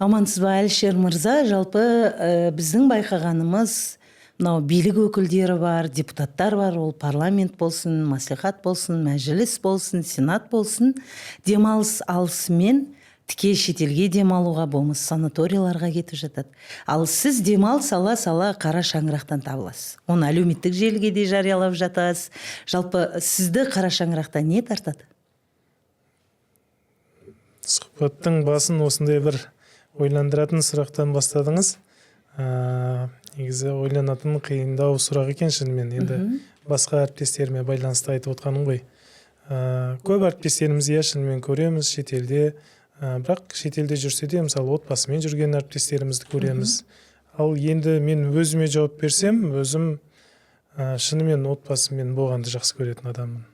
Амансыз ба, Әлішер мырза? Жалпы біздің байқағанымыз, мынау билік өкілдері бар, депутаттар бар, ол парламент болсын, маслихат болсын, мәжіліс болсын, сенат болсын, демалыс алысымен тіке шетелге демалуға болмас санаторияларға кетіп жатады. Ал сіз демалыс ала қара шаңырақтан табыласыз. Оны әлеуметтік желіге де жариялап жатасыз. Жалпы сізді қара шаңырақта не тартады? Сұхбаттың басын осындай бір ойландыратын сұрақтан бастадыңыз. Негізі ойланатын қиындау сұрақ екен шынымен. Енді басқа әріптестеріме байланысты айтып отқаным ғой. Көп әріптестеріміз шынымен көреміз шетелде, бірақ шетелде жүрсе де, мысалы отбасымен жүрген әріптестерімізді көреміз. Ал енді мен өзіме жауап берсем, өзім шынымен отбасымен болғанды жақсы көретін адаммын.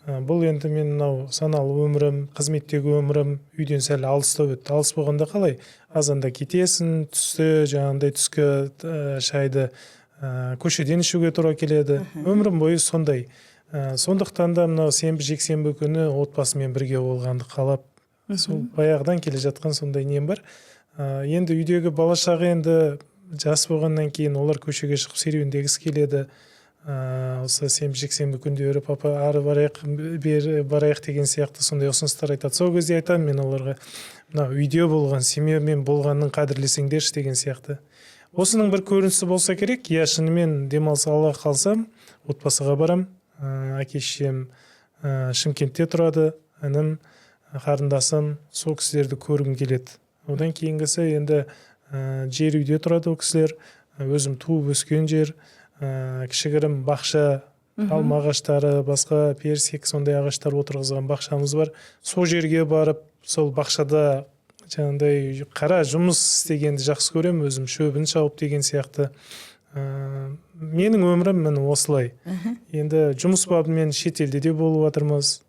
Бұл енді мен саналы өмірім, қызметтегі өмірім үйден сәл алыстау өтті. Алыс болғанда қалай? Азанда кетесің, түскі шайды көшеден ішуге тура келеді. Өмірім бойы сондай. Сондықтан да сенбі жексенбі күні отбасымен бірге болғанды қалап, сол баяғыдан келе жатқан сондай нем бар. Енді үйдегі бала шаға енді жас болғаннан кейін олар көшеге шығып серуендегісі келеді. Осы сенбі жексенбі күндері папа ары бері барайық деген сияқты сондай ұсыныстар айтады. Сол кезде айтамын мен оларға, үйде болған, семьямен болғанның қадірлесеңдерші деген сияқты. Осының бір көрінісі болса керек. Шынымен демалыс ала қалсам, отбасыға барам. Әке-шешем Шымкентте тұрады, інім, қарындасым, сол кісілерді көргім келеді. Одан кейінгісі енді жер үйде тұрады ол кісілер. Өзім туып өскен жер. Кішігірім бақша, алма ағаштары, басқа персик, сондай ағаштар отырғызған бақшамыз бар. Сол жерге барып, сол бақшада жаңағыдай қара жұмыс істегенді жақсы көрем, өзім шөбін шауып деген сияқты. Менің өмірім міне осылай. Енді жұмыс бабымен шетелде де болып жатырмыз.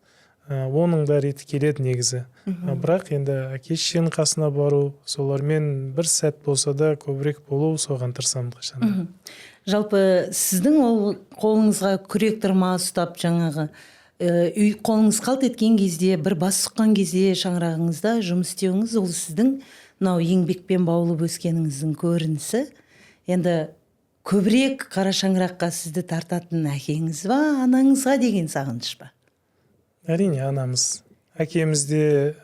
Оның да реті келеді негізі. Бірақ енді әке-шешенің қасына бару, солармен бір сәт болса да көбірек болу, соған тырысамын қашанда. Жалпы сіздің ол қолыңызға күрек тырма ұстап, жаңағы үй қолыңыз қалт еткен кезде, бір бас сұққан кезде шаңырағыңызда жұмыс істеуіңіз, ол сіздің еңбекпен баулып өскеніңіздің көрінісі. Енді көбірек қара шаңыраққа сізді тартатын әкеңіз ба, анаңызға деген сағыныш па? Әрине, анамыз. Әкемізде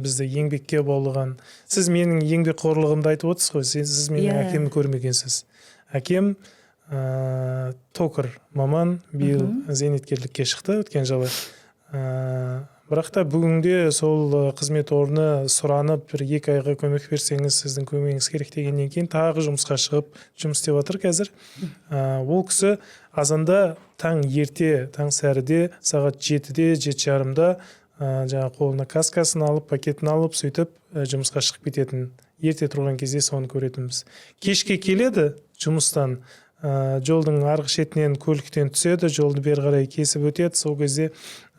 бізді еңбекке баулыған. Сіз менің еңбек қорлығымды айтып отырсыз ғой, сіз менің әкемді көрмегенсіз. Әкем токар маман, биыл зейнеткерлікке шықты өткен жылы. Бірақ та бүгінде сол қызмет орны сұранып, бір 2 айға көмек берсеңіз, сіздің көмегіңіз керек дегеннен кейін тағы жұмысқа шығып жұмыс істеп жатыр қазір. Ол кісі азанда таң сәріде, сағат 7-де, 7:30-да жаңа қолына каскасын алып, пакетін алып, сөйтіп жұмысқа шығып кететін. Ерте тұрған кезде соны көретінбіз. Кешке келеді жұмыстан, жолдың арғы шетінен көліктен түседі, жолды бері қарай кесіп өтеді. Сол кезде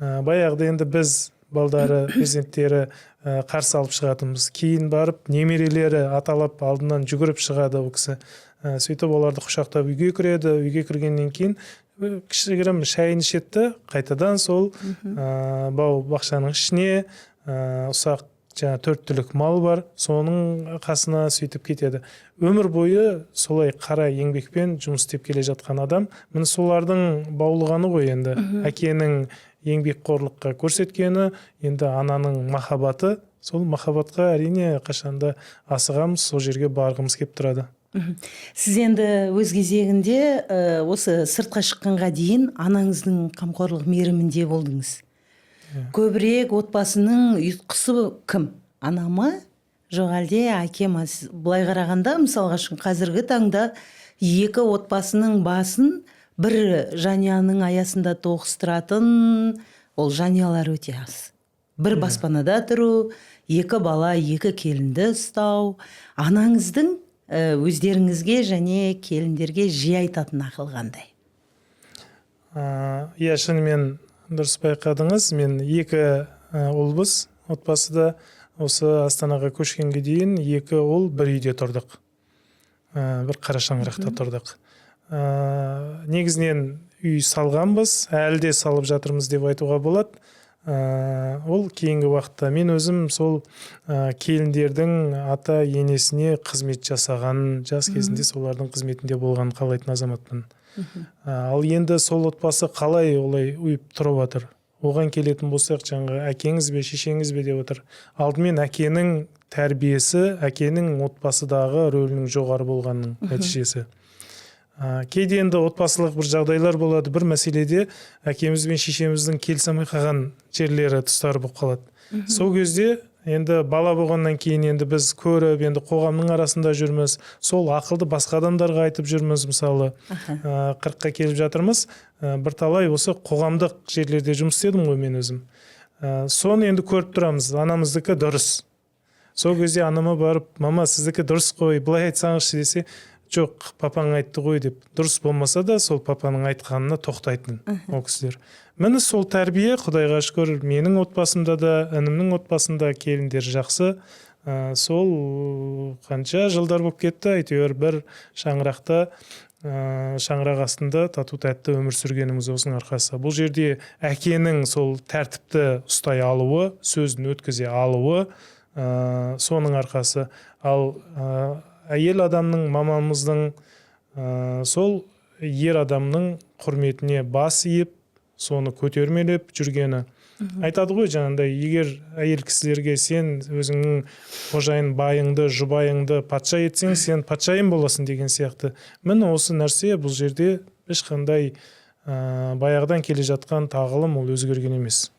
баяғыда енді біз балдары, перзенттері қарсы алып шығатынбыз. Кейін барып, немерелері аталап алдынан жүгіріп шығады ол кісі. Сөйтіп оларды құшақтап үйге кіреді. Үйге кіргеннен кейін кішігірім шайын ішеді, қайтадан сол бақшаның ішіне ұсақ 4 түлік мал бар, соның қасына сөйтіп кетеді. Өмір бойы солай қара еңбекпен жұмыс істеп келе жатқан адам. Міне солардың баулығаны ғой енді. Әкенің еңбек қорлыққа көрсеткені, енді ананың махаббаты. Сол махаббатқа әрине қашанда асығамыз, сол жерге барғымыз кеп тұрады. Сіз енді өз кезегінде осы сыртқа шыққанға дейін анаңыздың қамқорлық мейірімінде болдыңыз. Көбірек отбасының ұйытқысы кім? Ана ма? Жоқ әлде әке ма? Былай қарағанда, мысалға қазіргі таңда 2 отбасының басын бір жанұяның аясында тоғыстыратын ол жанұялар өте аз. Бір баспанада тұру, 2 бала, 2 келінді ұстау. Анаңыздың өздеріңізге және келіндерге жиі айтатын ақыл қандай? Шынымен дұрыс байқадыңыз. Мен 2 ұлбыз отбасыда. Осы Астанаға көшкенге дейін 2 ұл бір үйде тұрдық. Бір қара шаңырақта тұрдық. Негізінен үй салғанбыз, әлі де салып жатырмыз деп айтуға болады. ол кейінгі уақытта мен өзім сол келіндердің ата енесіне қызмет жасаған, жас кезінде солардың қызметінде болған қалайтын азаматпын. Ал енді сол отбасы қалай олай ұйып тұрып жатыр? Оған келетін болсақ, жаңағы әкеңіз бе, шешеңіз бе деп отыр. Алдымен әкенің тәрбиесі, әкенің отбасыдағы рөлінің жоғары болғанның нәтижесі. Кейде енді отбасылық бір жағдайлар болады, бір мәселеде әкеміз бен шешеміздің келісе алмай қалған жерлері, тұстары болып қалады. Сол кезде енді бала болғаннан кейін енді біз көріп, енді қоғамның арасында жүрміз, сол ақылды басқа адамдарға айтып жүрміз, мысалы 40-қа келіп жатырмыз, бірталай осы қоғамдық жерлерде жұмыс істедім ғой мен өзім. Соны енді көріп тұрамыз, анамыздікі дұрыс. Сол кезде анама барып, мама сіздікі дұрыс қой, былай айтсаңызшы десе, жоқ, папаң айтты ғой деп, дұрыс болмаса да сол папаның айтқанына тоқтайтын ол кісілер. Міне сол тәрбие, Құдайға шүкір, менің отбасымда да, інімнің отбасында келіндер жақсы. Сол қанша жылдар болып кетті, әйтеуір бір шаңырақта, шаңырақ астында тату тәтті өмір сүргеніміз осының арқасы. Бұл жерде әкенің сол тәртіпті ұстай алуы, сөзін өткізе алуы, соның арқасы. Ал әйел адамның, мамамыздың сол ер адамның құрметіне бас иіп, соны көтермелеп жүргені. Айтады ғой жаңағыдай, егер әйел кісілерге сен өзіңнің қожайын байыңды, жұбайыңды патша етсең, сен патшайым боласың деген сияқты. Міне осы нәрсе бұл жерде ешқандай баяғыдан келе жатқан тағылым ол өзгерген емес.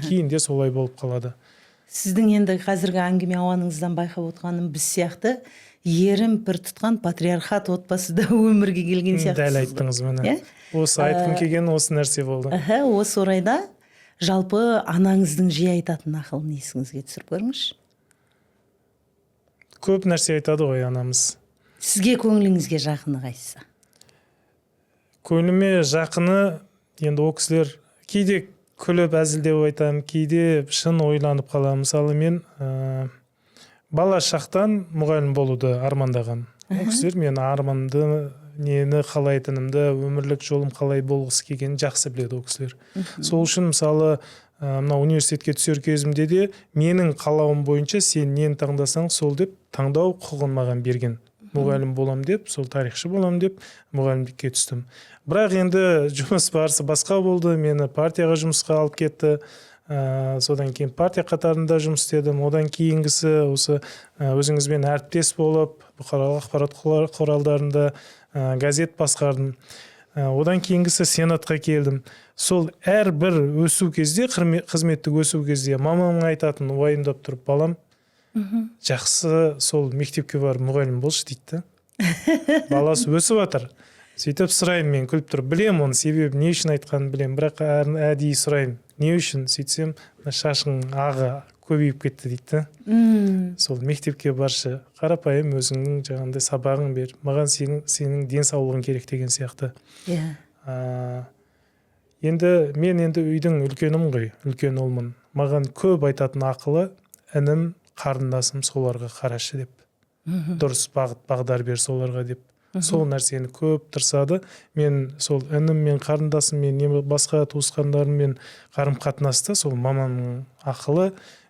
Кейінде солай болып қалады. Сіздің енді қазіргі әңгіме ауаныңыздан байқап отырғаным, біз сияқты ерім пір тұтқан патриархат отбасыда өмірге келген сияқты. Дәл айттыңыз міне. Осы айтқым келген осы нәрсе болды. Осы орайда жалпы анаңыздың жиі айтатын ақылын есіңізге түсіріп көріңізші. Көп нәрсе айтады ғой анамыз. Сізге көңіліңізге жақыны қайсысы? Көңіліме жақыны, енді ол кісілер кейде күліп әзілдеп айтамын, кейде шын ойланып қаламын. Мысалы мен бала шақтан мұғалім болуды армандаған. Ол кісілер мен арманды, нені қалайтынымды, өмірлік жолым қалай болғысы келгенін жақсы біледі ол кісілер. Сол үшін мысалы мына университетке түсер кезімде де менің қалауым бойынша сен нені таңдасаң сол деп таңдау құқығын маған берген. Мұғалім болам деп, сол тарихшы болам деп мұғалімдікке түстім. Бірақ енді жұмыс барысы басқа болды, мені партияға жұмысқа алып кетті. Содан кейін партия қатарында жұмыс істедім. Одан кейінгісі осы өзіңізбен әріптес болып, бұқаралық ақпарат құралдарында газет басқардым. Одан кейінгісі сенатқа келдім. Сол әрбір өсу кезде, қызметтік өсу кезде мамамның айтатын уайымдап тұрып, балам, жақсы сол мектепке барып мұғалім болшы дейді. Баласы өсіп жатыр. Сөйтіп сұраймын, мен күліп тұрып, білем оны себебі не үшін айтқанын білем, бірақ әдейі сұраймын. Не үшін? Сөйтсем, шашың ағы көбейіп кетті дейді. Сол мектепке баршы, қарапайым өзіңнің жаңағындай сабағың бер, маған сенің денсаулығың керек деген сияқты. Енді мен үйдің үлкенім ғой, үлкен ұлмын. Маған көп айтатын ақылы, інім, қарындасым соларға қарашы деп. Дұрыс бағдар бер соларға деп. Сол нәрсені көп тырысады. Мен сол інім мен қарындасым мен басқа туысқандарыммен қарым қатынаста сол мамамның ақылы,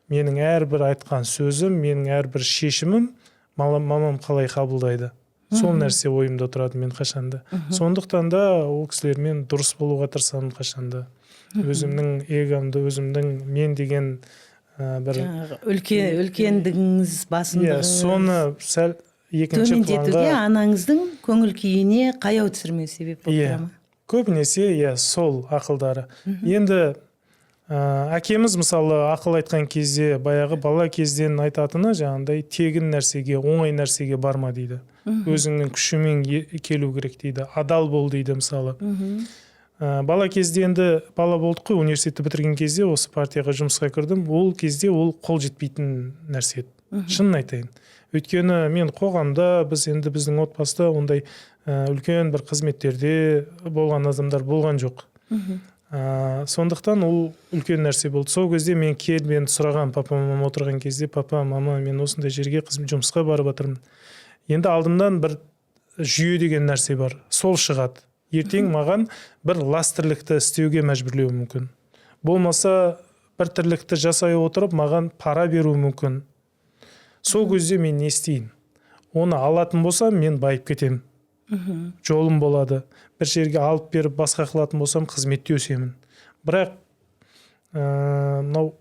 менің әрбір айтқан сөзім, менің әрбір шешімім мамам қалай қабылдайды. Сол нәрсе ойымда тұрады мен қашанда. Сондықтан да ол кісілермен дұрыс болуға тырысамын қашанда. Өзімнің эгомды, өзімнің мен деген бір үлкендігіңіз, басымдығыңыз. Соны сәл екінші планға анаңыздың көңіл күйіне қаяу түсірмеу себеп болып тұра ма? Көбінесе сол ақылдары. Енді әкеміз мысалы ақыл айтқан кезде, баяғы бала кезден айтатыны жаңағындай тегін нәрсеге, оңай нәрсеге барма дейді. Өзіңнің күшімен келу керек дейді. Адал бол дейді мысалы. Бала кезде енді бала болдық қой, университетті бітірген кезде осы партияға жұмысқа кірдім. Ол кезде ол қол жетпейтін нәрсе еді. Шынын айтайын. Өйткені мен қоғамда, біздің отбасыда ондай үлкен бір қызметтерде болған адамдар болған жоқ. Сондықтан ол үлкен нәрсе болды. Сол кезде мен сұраған папа-мамам отырған кезде, папа, мама, мен осындай жерге жұмысқа барып жатырмын. Енді алдымдан бір жүйе деген нәрсе бар. Сол шығады. Ертең маған бір ластырлықты істеуге мәжбүрлеуі мүмкін. Болмаса бір тірлікті жасай отырып маған пара беруі мүмкін. Сол кезде мен не істейін? Оны алатын болсам, мен байып кетем. Жолым болады. Бір жерге алып беріп басқа қылатын болсам, қызметте өсемін. Бірақ мынау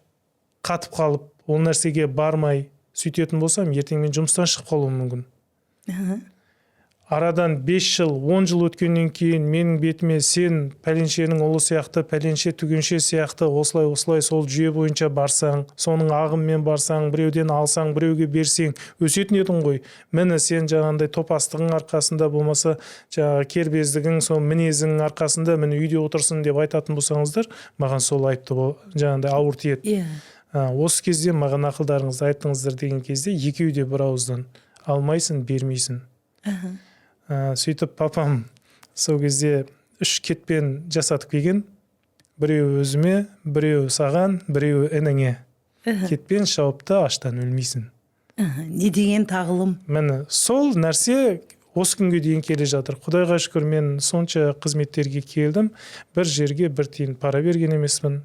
қатып қалып, ол нәрсеге бармай сөйтетін болсам, ертең мен жұмыстан шығып қалуым мүмкін. Арадан 5 жыл, 10 жыл өткеннен кейін менің бетіме сен пәленшенің ұлы сияқты, пәленше түгенше сияқты осылай сол жүйе бойынша барсаң, соның ағыммен барсаң, біреуден алсаң, біреуге берсең, өсетін едің ғой. Міне сен жаңағындай топастығың арқасында болмаса, жаңағы кербездігің, сол мінезіңнің арқасында міне үйде отырсын деп айтатын болсаңыздар, маған сол айтты жаңағындай ауыр тиеді. Осы кезде маған ақылдарыңызды айттыңыздар деген кезде екеуі де бір ауыздан алмайсың, бермейсің. Сөйтіп папам сол кезде 3 кетпен жасатып келген. Біреу өзіме, біреу саған, біреу ініңе. Кетпен шауыпты аштан өлмейсің. Не деген тағылым? Міне сол нәрсе осы күнге дейін келе жатыр. Құдайға шүкір, мен сонша қызметтерге келдім. Бір жерге бір тиын пара берген емеспін.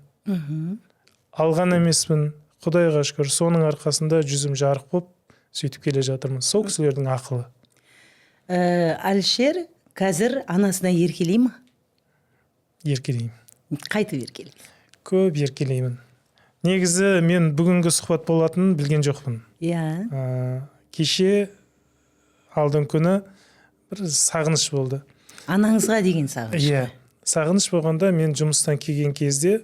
Алған емеспін. Құдайға шүкір, соның арқасында жүзім жарық болып сөйтіп келе жатырмын. Сол кісілердің ақылы. Әлішер қазір анасына еркелей ма? Еркелеймін. Қайтып еркелей? Көп еркелеймін. Негізі мен бүгінгі сұхбат болатынын білген жоқпын. Кеше алдың күні бір сағыныш болды. Анаңызға деген сағыныш? Сағыныш болғанда мен жұмыстан келген кезде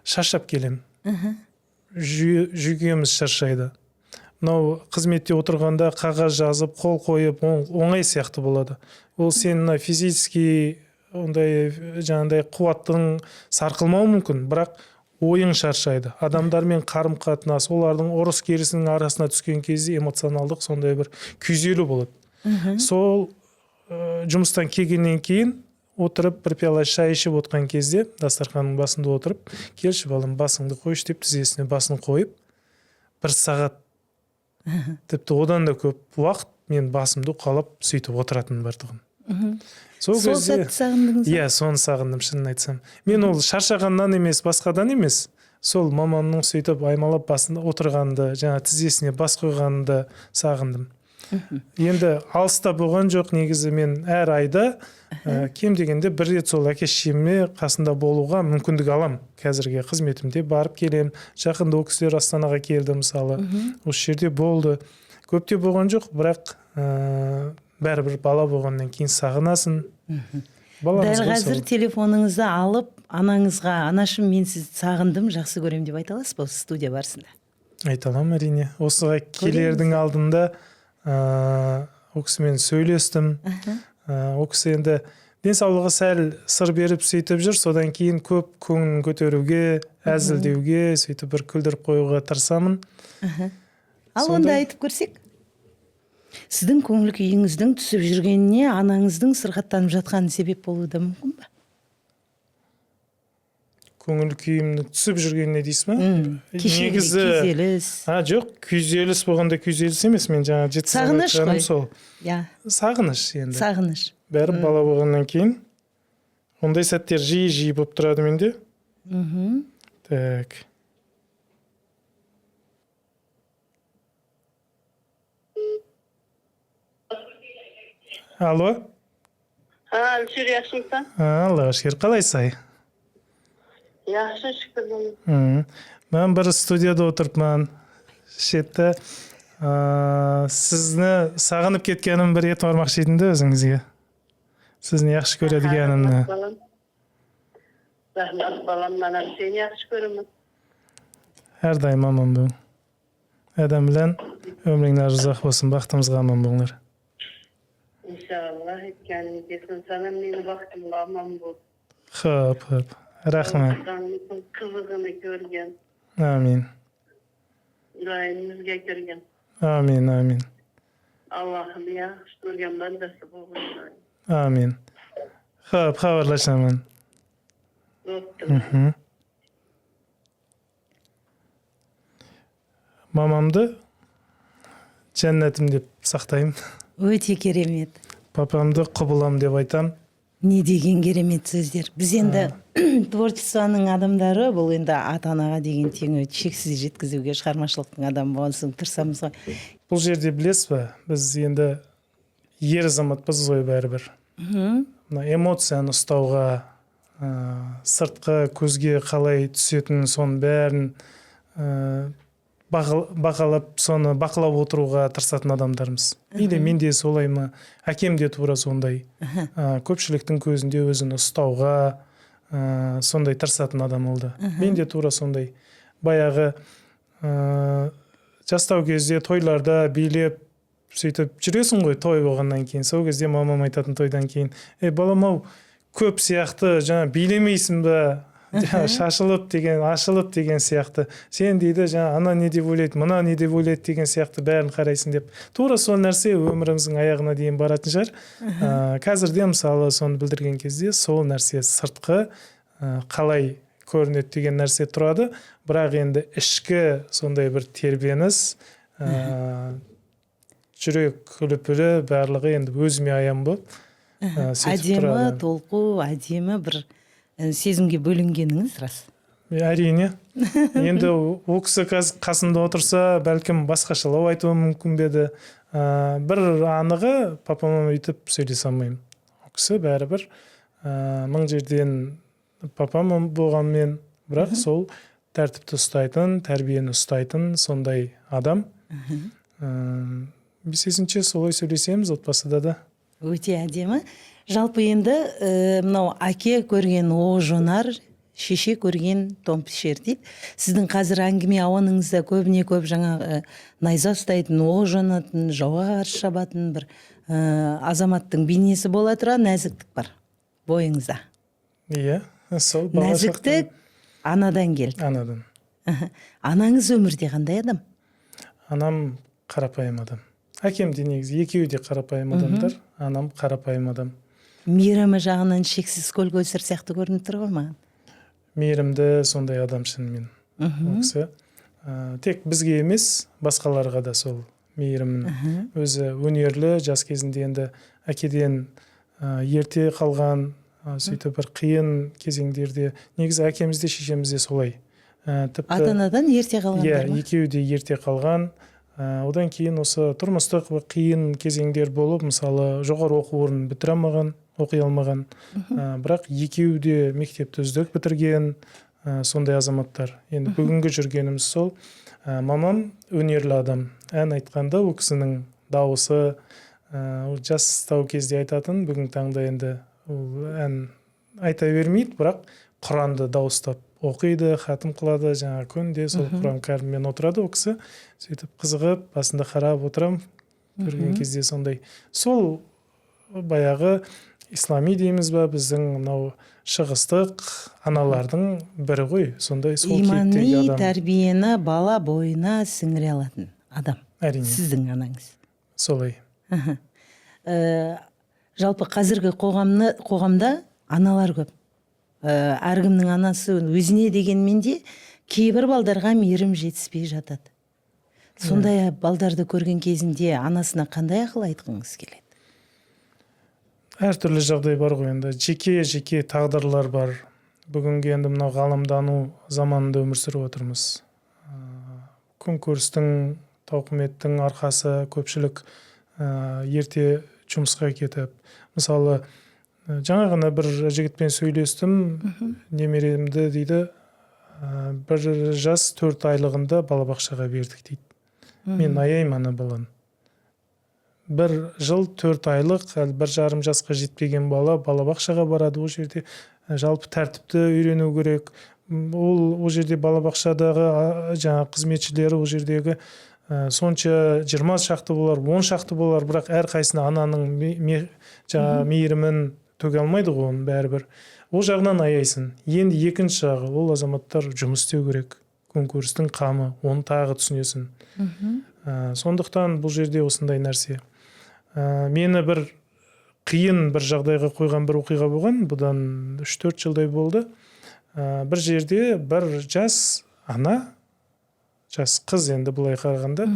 шаршап келем. Жүйкеміз шаршайды. Мынау қызметте отырғанда қағаз жазып, қол қойып, оңай сияқты болады. Ол сен физически ондай жаңағындай қуаттың сарқылмауы мүмкін, бірақ ойың шаршайды. Адамдармен қарым-қатынас, олардың ұрыс керісінің арасына түскен кезде эмоционалдық сондай бір күйзелу болады. Сол жұмыстан келгеннен кейін отырып бір пиала шай ішіп отқан кезде дастарханның басында отырып, келші балам, басыңды қойшы деп тізесіне басын қойып, 1 сағат тіпті одан да көп уақыт мен басымды қалап сөйтіп отыратын бардығым. Сол сәтті сағындыңыз? Соны сағындым, шынын айтсам. Мен ол шаршағаннан емес, басқадан емес. Сол мамамның сөйтіп аймалап басында отырғанды, жаңа тізесіне бас қойғанды сағындым. Енді алыста болған жоқ, негізі мен әр айда кем дегенде 1 рет сол әке-шешеме қасында болуға мүмкіндік алам. Қазірге қызметімде барып келем. Жақында ол кісілер Астанаға келді мысалы. Осы жерде болды. Көпте болған жоқ, бірақ бәрібір бала болғаннан кейін сағынасың. Дәл қазір телефоныңызды алып, анаңызға, анашым, мен сізді сағындым, жақсы көрем деп айта аласыз ба осы студия барысында? Айта аламын, әрине. Осыға келердің алдында ол кісімен сөйлестім. Ол кісі енді денсаулығы сәл сыр беріп сөйтіп жүр, содан кейін көп көңілін көтеруге, әзілдеуге, сөйтіп бір күлдіріп қоюға тырысамын. Ал онда айтып көрсек, сіздің көңіл күйіңіздің түсіп жүргеніне анаңыздың сырқаттанып жатқаны себеп болуы да мүмкін ба? Көңіл күйімнің түсіп жүргеніне дейсіз ба? Күйзеліс. Жоқ, күйзеліс болғанда күйзеліс емес, мен жаңа сағыныш қой. Сағыныш енді. Сағыныш. Бәрі бала болғаннан кейін ондай сәттер жиі болып тұрады менде. Так. Алло? Әлішер, яқшымсың? Аллаға шүкір, қалайсың? Яқшы, шүкір. Мен бір студияда отырыпмын. Шетті сізні сағынып кеткенім бір ет бармақшы едім де өзіңізге. Сізні яқшы көредігенімді. Рахмет балам, мен сені яқшы көремін. Әрдайым аман бол. Адам білән өміріңнен ұзақ болсын, бақытымызға аман болыңдар. İnşallah kendini kesin sana meni baktımla aman bol. Hop. Rahmet. Kızılığını görgen. Amin. İlahimizge görgen. Amin. Allah'ım ya, görgen ben de sıvı. Amin. Hop, xabarlaşaman. Dostum. Mamamdı cennetim деп сақтаймын. Өте керемет. Папамды құбылам деп айтам. Не деген керемет сөздер. Біз енді творчествоның адамдары, бұл енді ата-анаға деген теңеуді шексіз жеткізуге шығармашылықтың адамы болған соң тырысамыз ғой. Бұл жерде білесіз ба, біз енді ер азаматпыз ғой бәрібір. Мына эмоцияны ұстауға, сыртқы көзге қалай түсетін соның бәрін бағалап, соны бақылап отыруға тырысатын адамдармыз. Или мен де солай ма, әкем де тура сондай. Көпшіліктің көзінде өзін ұстауға сондай тырысатын адам болды. Мен де тура сондай. Баяғы жастау кезде тойларда билеп сөйтіп жүресің ғой, той болғаннан кейін. Сол кезде мамам айтатын тойдан кейін: балам-ау, көп сияқты жаңа билемейсің ба, шашылып деген, ашылып деген сияқты. Сен дейді жаңа ана не деп ойлайды, мына не деп ойлайды деген сияқты бәрін қарайсың деп. Тура сол нәрсе өміріміздің аяғына дейін баратын шығар. Қазірде мысалы соны білдірген кезде сол нәрсе сыртқы қалай көрінеді деген нәрсе тұрады. Бірақ енді ішкі сондай бір тербеніс, жүрек лүпілі барлығы енді өзіме аян болып әдемі толқу, әдемі бір сезімге бөлінгеніңіз рас. Әрине. Енді ол кісі қасымда отырса, бәлкім басқашалау айтуы мүмкін беді. Бір анығы папама өйтіп сөйлесе алмаймын. Ол кісі бәрібір мың жерден папам болғанмен, бірақ сол тәртіпті ұстайтын, тәрбиені ұстайтын сондай адам. Бесесінше солай сөйлесеміз отбасыда да. Өте әдемі. Жалпы енді мынау әке көрген оқ жонар, шеше көрген тон пішер дейді. Сіздің қазір әңгіме ауаныңызда көбіне көп жаңағы найза ұстайтын, оқ жонатын, жауға қарсы шабатын бір азаматтың бейнесі бола тұра нәзіктік бар бойыңызда. Иә, сол нәзіктік анадан келді. Анадан. Анаңыз өмірде қандай адам? Анам қарапайым адам. Әкем де негізі екеуі де қарапайым адамдар. Анам қарапайым адам. Мейірімі жағынан шексіз көл көсір сияқты көрініп тұр ғой маған. Мейірімді сондай адам шынымен. Ол кісі тек бізге емес, басқаларға да сол мейірімін. Өзі өнерлі, жас кезінде енді әкеден ерте қалған, сөйтіп бір қиын кезеңдерде, негізі әкемізде, шешемізде солай. Ата-анадан ерте қалғандар ма? Иә, екеуі де ерте қалған. Одан кейін осы тұрмыстық қиын кезеңдер болып, мысалы жоғары оқу орнын бітіре алмаған, оқи алмаған. Бірақ екеуі де мектепті үздік бітірген сондай азаматтар. Енді бүгінгі жүргеніміз сол. Мамам өнерлі адам. Ән айтқанда ол кісінің дауысы жастау кезде айтатын, бүгін таңда енді ән айта бермейді, бірақ Құранды дауыстап оқиды, хатым қылады, жаңа күнде сол Құран кәріммен отырады ол кісі. Сөйтіп қызығып, басында қарап отырам, көрген кезде сондай. Сол баяғы ислами дейміз ба, біздің мынау шығыстық аналардың бірі ғой, сондай сол кейіптегі адам. Имани тәрбиені бала бойына сіңіре алатын адам. Әрине. Сіздің анаңыз. Солай. Жалпы қазіргі қоғамда аналар көп. Әркімнің анасы өзіне дегенмен де кейбір балдарға мейірім жетіспей жатады. Сондай балдарды көрген кезінде анасына қандай ақыл айтқыңыз келеді? Әртүрлі жағдай бар ғой енді. Жеке тағдырлар бар. Бүгінгі енді мынау ғаламдану заманында өмір сүріп отырмыз. Конкурстың, тауқыметтің арқасы көпшілік ерте жұмысқа кетіп. Мысалы, жаңа ғана бір жігітпен сөйлестім, немеремді дейді, бір жас 4 айлығында балабақшаға бердік дейді. Мен аяймын ана баланы. Бір жыл 4 айлық, 1,5 жасқа жетпеген бала балабақшаға барады. Ол жерде жалпы тәртіпті үйрену керек. Ол жерде балабақшадағы жаңа қызметшілері ол жердегі сонша 20 шақты болар, 10 шақты болар, бірақ әрқайсына ананың мейірімін төге алмайды ғой оның бәрібір. Ол жағынан аяйсын. Енді екінші жағы, ол азаматтар жұмыс істеу керек. Конкурстың қамы, оны тағы түсінесің. Сондықтан бұл жерде осындай нәрсе. Мені бір қиын бір жағдайға қойған бір оқиға болған, бұдан 3-4 жылдай болды. Бір жерде бір жас ана, жас қыз енді бұлай қарағанда,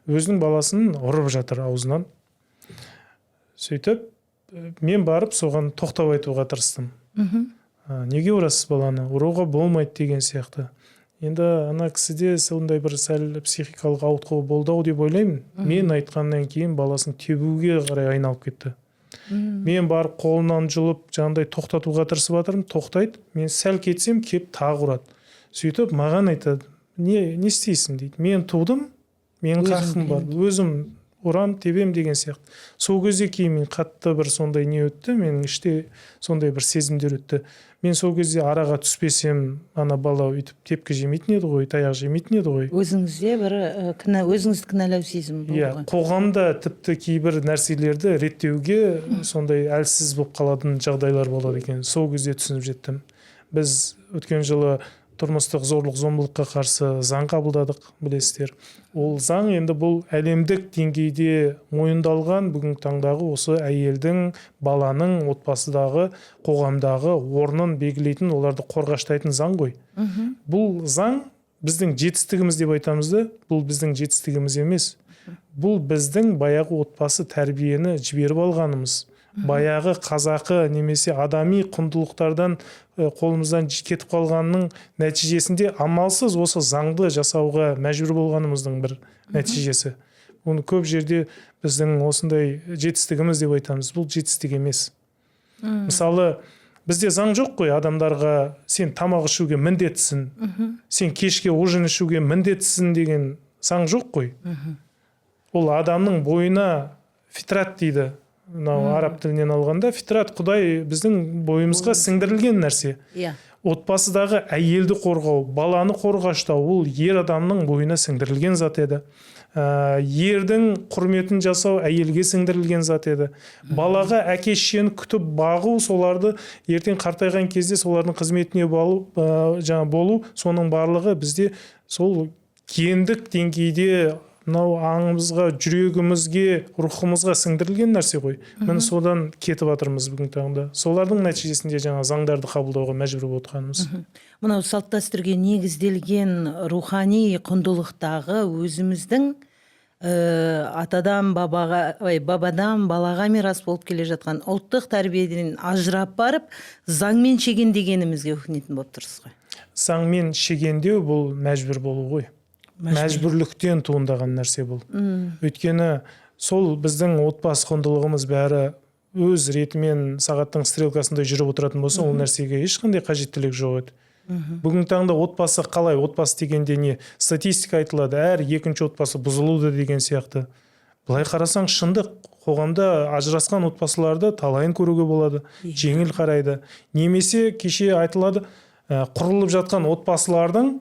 өзінің баласын ұрып жатыр аузынан. Сөйтіп, мен барып соған тоқтап айтуға тырыстым. Неге ұрасыз баланы, ұруға болмайды деген сияқты. Енді ана кісіде сондай бір сәл психикалық ауытқу болды ау деп ойлаймын. Мен айтқаннан кейін баласын тебуге қарай айналып кетті. Мен барып қолынан жұлып жаңағыдай тоқтатуға тырысып жатырмын, тоқтайды. Мен сәл кетсем кеп тағы ұрады. Сөйтіп маған айтады, не істейсің дейді. Мен тудым, мен қақым бар, өзім ұрам, тебем деген сияқты. Сол кезде кейін мен қатты бір сондай не өтті, менің іште сондай бір сезімдер өтті. Мен сол кезде араға түспесем, ана бала өйтіп тепкі жемейтін еді ғой, таяқ жемейтін еді ғой. Өзіңізде бір өзіңізді кінәлау сезімі болды. Қоғамда тіпті кейбір нәрселерді реттеуге сондай әлсіз болып қалатын жағдайлар болады екен. Сол кезде түсініп жеттім. Біз өткен жылы тұрмыстық зорлық-зомбылыққа қарсы заң қабылдадық, білесіздер. Ол заң енді бұл әлемдік деңгейде мойындалған бүгінгі таңдағы осы әйелдің, баланың отбасыдағы, қоғамдағы орнын белгілейтін, оларды қорғаштайтын заң ғой. Бұл заң біздің жетістігіміз деп айтамыз да, бұл біздің жетістігіміз емес. Бұл біздің баяғы отбасы тәрбиені жіберіп алғанымыз. Баяғы қазақы немесе адами құндылықтардан қолымыздан кетіп қалғанның нәтижесінде амалсыз осы заңды жасауға мәжбүр болғанымыздың бір нәтижесі. Оны көп жерде біздің осындай жетістігіміз деп айтамыз. Бұл жетістік емес. Мысалы, бізде заң жоқ қой, адамдарға сен тамақ ішуге міндеттісің, сен кешке ужин ішуге міндеттісің деген заң жоқ қой. Ол адамның бойына фитрат дейді. Араб тілінен алғанда фитрат, Құдай біздің бойымызға сіңдірілген нәрсе. Отбасыдағы әйелді қорғау, баланы қорғаштау, ол ер адамның бойына сіңдірілген зат еді. Ердің құрметін жасау әйелге сіңдірілген зат еді. Балаға әке-шешені күтіп бағу, соларды ертең қартайған кезде солардың қызметіне болу, соның барлығы бізде сол гендік деңгейде аңымызға, жүрегімізге, рухымызға сіңдірілген нәрсе ғой. Міне содан кетіп жатырмыз бүгінгі таңда. Солардың нәтижесінде жаңа заңдарды қабылдауға мәжбүр болып отырғанымыз. Мынау салт дәстүрге негізделген рухани құндылықтағы өзіміздің атадан бабадан балаға мирас болып келе жатқан ұлттық тәрбиеден ажырап барып, заңмен шегендегенімізге өкінетін болып тұрсыз ғой. Заңмен шегендеу бұл мәжбүр болу ғой. Мәжбүрліктен туындаған нәрсе бұл. Өйткені сол біздің отбасы құндылығымыз бәрі өз ретімен сағаттың стрелкасында жүріп отыратын болса, ол нәрсеге ешқандай қажеттілік жоқ еді. Бүгінгі таңда отбасы қалай? Отбасы дегенде не? Статистика айтылады, әр екінші отбасы бұзылуда деген сияқты. Былай қарасаң шындық, қоғамда ажырасқан отбасыларды талайын көруге болады, жеңіл қарайды. Немесе кеше айтылады, құрылып жатқан отбасылардың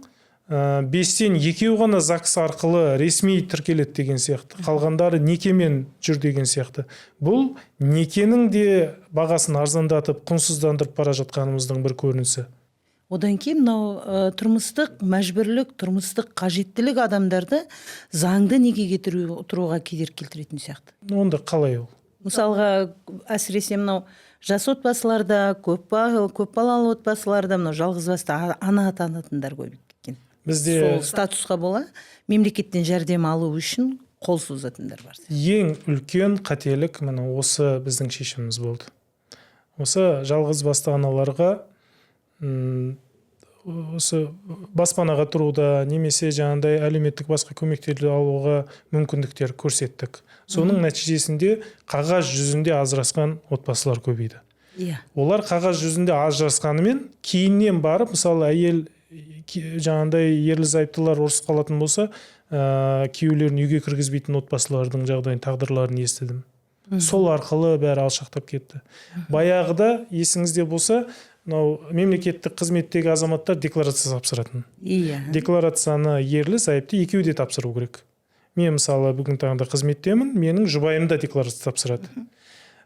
5-тен 2 ғана ЗАГС арқылы ресми тіркеледі деген сияқты. Қалғандары некемен жүр деген сияқты. Бұл некенің де бағасын арзандатып, құнсыздандырып бара жатқанымыздың бір көрінісі. Одан кейін мынау тұрмыстық мәжбүрлік, тұрмыстық қажеттілік адамдарды заңды некеге тұруға кедергі келтіретін сияқты. Онда қалай ол? Мысалға, әсіресе мынау жас отбасыларда, көп балалы отбасыларда мынау жалғызбасты ана атанатындар көбейіп кеткен. Бізде сол статусқа бола мемлекеттен жәрдем алу үшін қол созатындар бар. Ең үлкен қателік мына осы біздің шешіміміз болды. Осы жалғызбасты аналарға осы баспанаға тұруда немесе жаңағыдай әлеуметтік басқа көмектерді алуға мүмкіндіктер көрсеттік. Соның нәтижесінде қағаз жүзінде ажырасқан отбасылар көбейді. Олар қағаз жүзінде ажырасқанымен кейіннен барып, мысалы әйел жаңағыдай ерлі зайыптылар ұрысып қалатын болса, күйеулерін үйге кіргізбейтін отбасылардың жағдайын, тағдырларын естідім. Сол арқылы бәрі алшақтап кетті. Баяғыда есіңізде болса, мемлекеттік қызметтегі азаматтар декларация тапсыратын. Декларацияны ерлі зайыпты екеуі де тапсыру керек. Мен мысалы бүгін таңда қызметтемін, менің жұбайым да декларация тапсырады.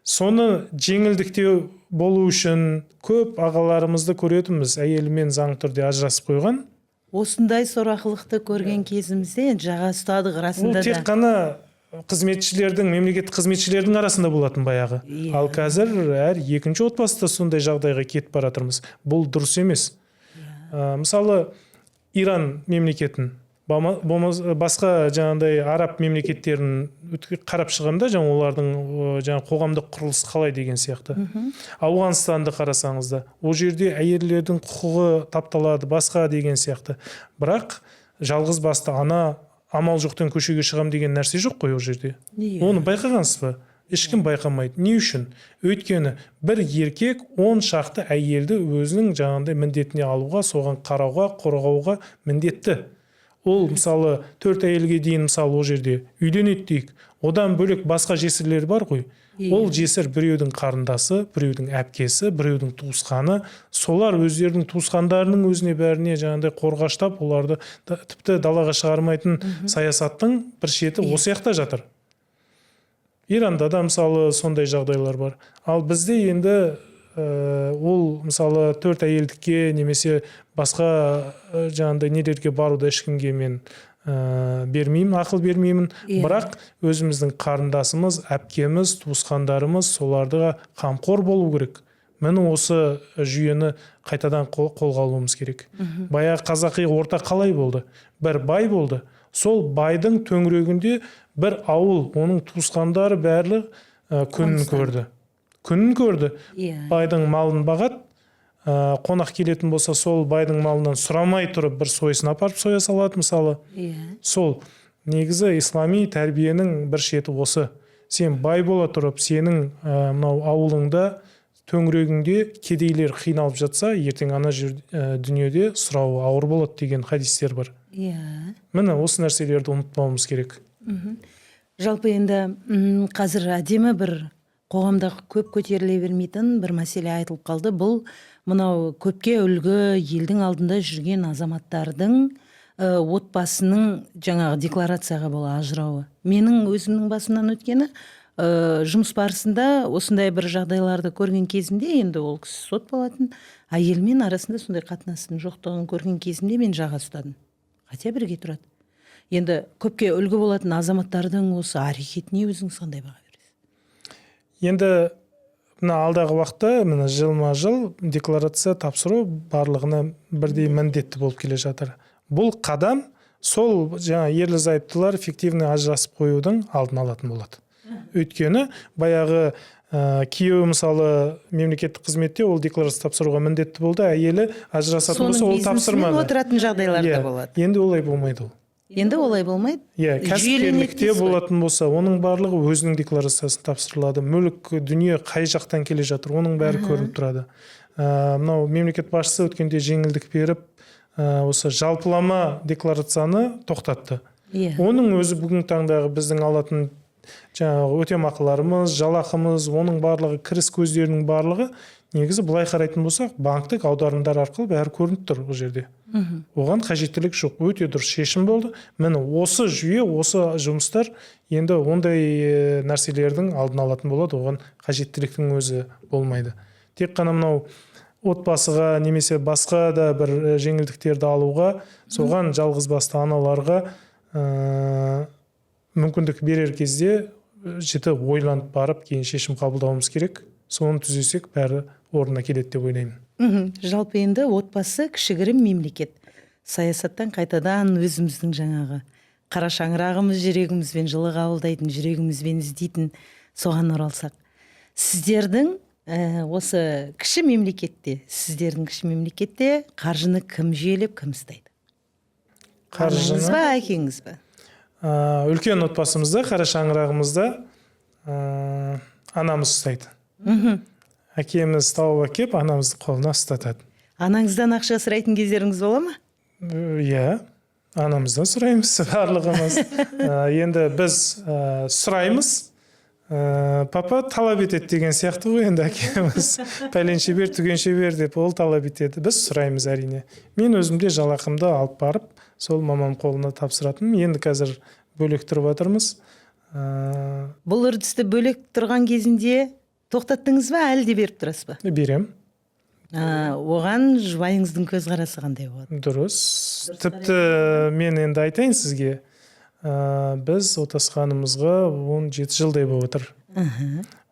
Соны жеңілдіктеу болу үшін көп ағаларымызды көретінбіз, әйелімен заң түрде ажырасып қойған. Осындай сорақылықты көрген кезімізде жаға ұстадық расында да. Тек қана қызметшілердің, мемлекеттік қызметшілердің арасында болатын баяғы. Ал қазір әр екінші отбасыда сондай жағдайға кетіп баратырмыз. Бұл дұрыс емес. Мысалы, Иран мемлекетін басқа жаңағыдай араб мемлекеттерін қарап шығарымда жаңа олардың жаңа қоғамдық құрылысы қалай деген сияқты. Ауғанстанды қарасаңыз да, ол жерде әйелдердің құқығы тапталады, басқа деген сияқты. Бірақ жалғыз басты ана амал жоқтан көшеге шығам деген нәрсе жоқ қой ол жерде. Оны байқағансыз ба? Ешкім байқамайды. Не үшін? Өйткені бір еркек 10 шақты әйелді өзінің жаңағыдай міндетіне алуға, соған қарауға, қорғауға міндетті. Ол мысалы 4 әйелге дейін мысалы ол жерде үйленеді дейік. Одан бөлек басқа жесірлер бар ғой. Ол жесір біреудің қарындасы, біреудің әпкесі, біреудің туысқаны. Солар өздерінің туысқандарының өзіне бәріне жаңағыдай қорғаштап, оларды тіпті далаға шығармайтын саясаттың бір шеті осы жақта жатыр. Иранда да мысалы сондай жағдайлар бар. Ал бізде енді ол мысалы 4 әйелдікке немесе басқа жаңағыдай нелерге баруда ешкімге мен бермеймін, ақыл бермеймін. Бірақ өзіміздің қарындасымыз, әпкеміз, туысқандарымыз соларға қамқор болу керек. Міне осы жүйені қайтадан қолға алуымыз керек. Баяғы қазақи орта қалай болды? Бір бай болды. Сол байдың төңірегінде бір ауыл, оның туысқандары барлығы күнін көрді. Күнін көрді. Байдың малын бағат, қонақ келетін болса, сол байдың малынан сұрамай тұрып бір сойысын апарып соя салады мысалы. Сол негізі ислами тәрбиенің бір шеті осы. Сен бай бола тұрып, сенің мынау ауылыңда төңірегіңде кедейлер қиналып жатса, ертең ана дүниеде сұрау ауыр болады деген хадистер бар. Міне осы нәрселерді ұмытпауымыз керек. Жалпы енді қазір әдемі бір қоғамдағы көп көтеріле бермейтін бір мәселе айтылып қалды. Бұл мынау көпке үлгі елдің алдында жүрген азаматтардың отбасының жаңағы декларацияға бола ажырауы. Менің өзімнің басымнан өткені жұмыс барысында осындай бір жағдайларды көрген кезімде, енді ол кісі сот болатын, әйелмен арасында сондай қатынастың жоқтығын көрген кезімде мен жаға ұстадым. Хотя бірге тұрады. Енді көпке үлгі болатын азаматтардың осы әрекетіне өзіңіз қандай баға бересіз? Енді мына алдағы уақытта мына жылма-жыл декларация тапсыру барлығына бірдей міндетті болып келе жатыр. Бұл қадам сол жаңа ерлі-зайыптылар фиктивный ажырасып қоюдың алдын алатын болады. Өйткені баяғы күйеуі мысалы мемлекеттік қызметте ол декларация тапсыруға міндетті болды, әйелі ажырасатын болса ол тапсырмады. Соның отыратын жағдайлар да болады. Енді олай болмайды ол. Енді олай болмайды. Кәсіпкерлікте болатын болса, оның барлығы өзінің декларациясын тапсырылады. Мүлік дүние қай жақтан келе жатыр, оның бәрі көрініп тұрады. Мынау мемлекет басшысы өткенде жеңілдік беріп, осы жалпылама декларацияны тоқтатты. Оның өзі бүгінгі таңдағы біздің алатын жаңағы өтемақыларымыз, жалақымыз, оның барлығы кіріс көздерінің барлығы негізі былай қарайтын болсақ, банктік аударымдар арқылы бәрі көрініп тұр бұл жерде. Оған қажеттілік жоқ, өте дұрыс шешім болды. Міне осы жүйе, осы жұмыстар енді ондай нәрселердің алдын алатын болады, оған қажеттіліктің өзі болмайды. Тек қана мынау отбасыға немесе басқа да бір жеңілдіктерді алуға, соған жалғыз басты аналарға мүмкіндік берер кезде жіті ойланып барып кейін шешім қабылдауымыз керек. Соны түзесек бәрі орнына келеді деп ойлаймын. Жалпы енді отбасы кішігірім мемлекет. Саясаттан қайтадан өзіміздің жаңағы қара шаңырағымыз жүрегімізбен жылы қабылдайтын, жүрегімізбен іздейтін соған оралсақ. Сіздердің осы кіші мемлекетте қаржыны кім жүйелеп, кім ұстайды? Анаңыз ба, әкеңіз ба? Үлкен отбасымызда, қара шаңырағымызда анамыз ұстайды. Әкеміз тауып әкеп, анамызды қолына ұстатады. Анаңыздан ақша сұрайтын кездеріңіз бола ма? Иә, анамыздан сұраймыз барлығымыз. Енді біз сұраймыз, папа талап етеді деген сияқты ғой, енді әкеміз пәленше бер, түгенше бер деп ол талап етеді. Біз сұраймыз әрине. Мен өзімде жалақымды алып барып, сол мамам қолына тапсыратын. Енді қазір бөлек тұрып жатырмыз. Бұл үрдісті бөлек тұрған кезінде тоқтаттыңыз ба, әлі де беріп тұрасыз ба? Берем. Оған жұбайыңыздың көзқарасы қандай болады? Дұрыс. Тіпті мен енді айтайын сізге, біз отасқанымызға 17 жылдай болып отыр.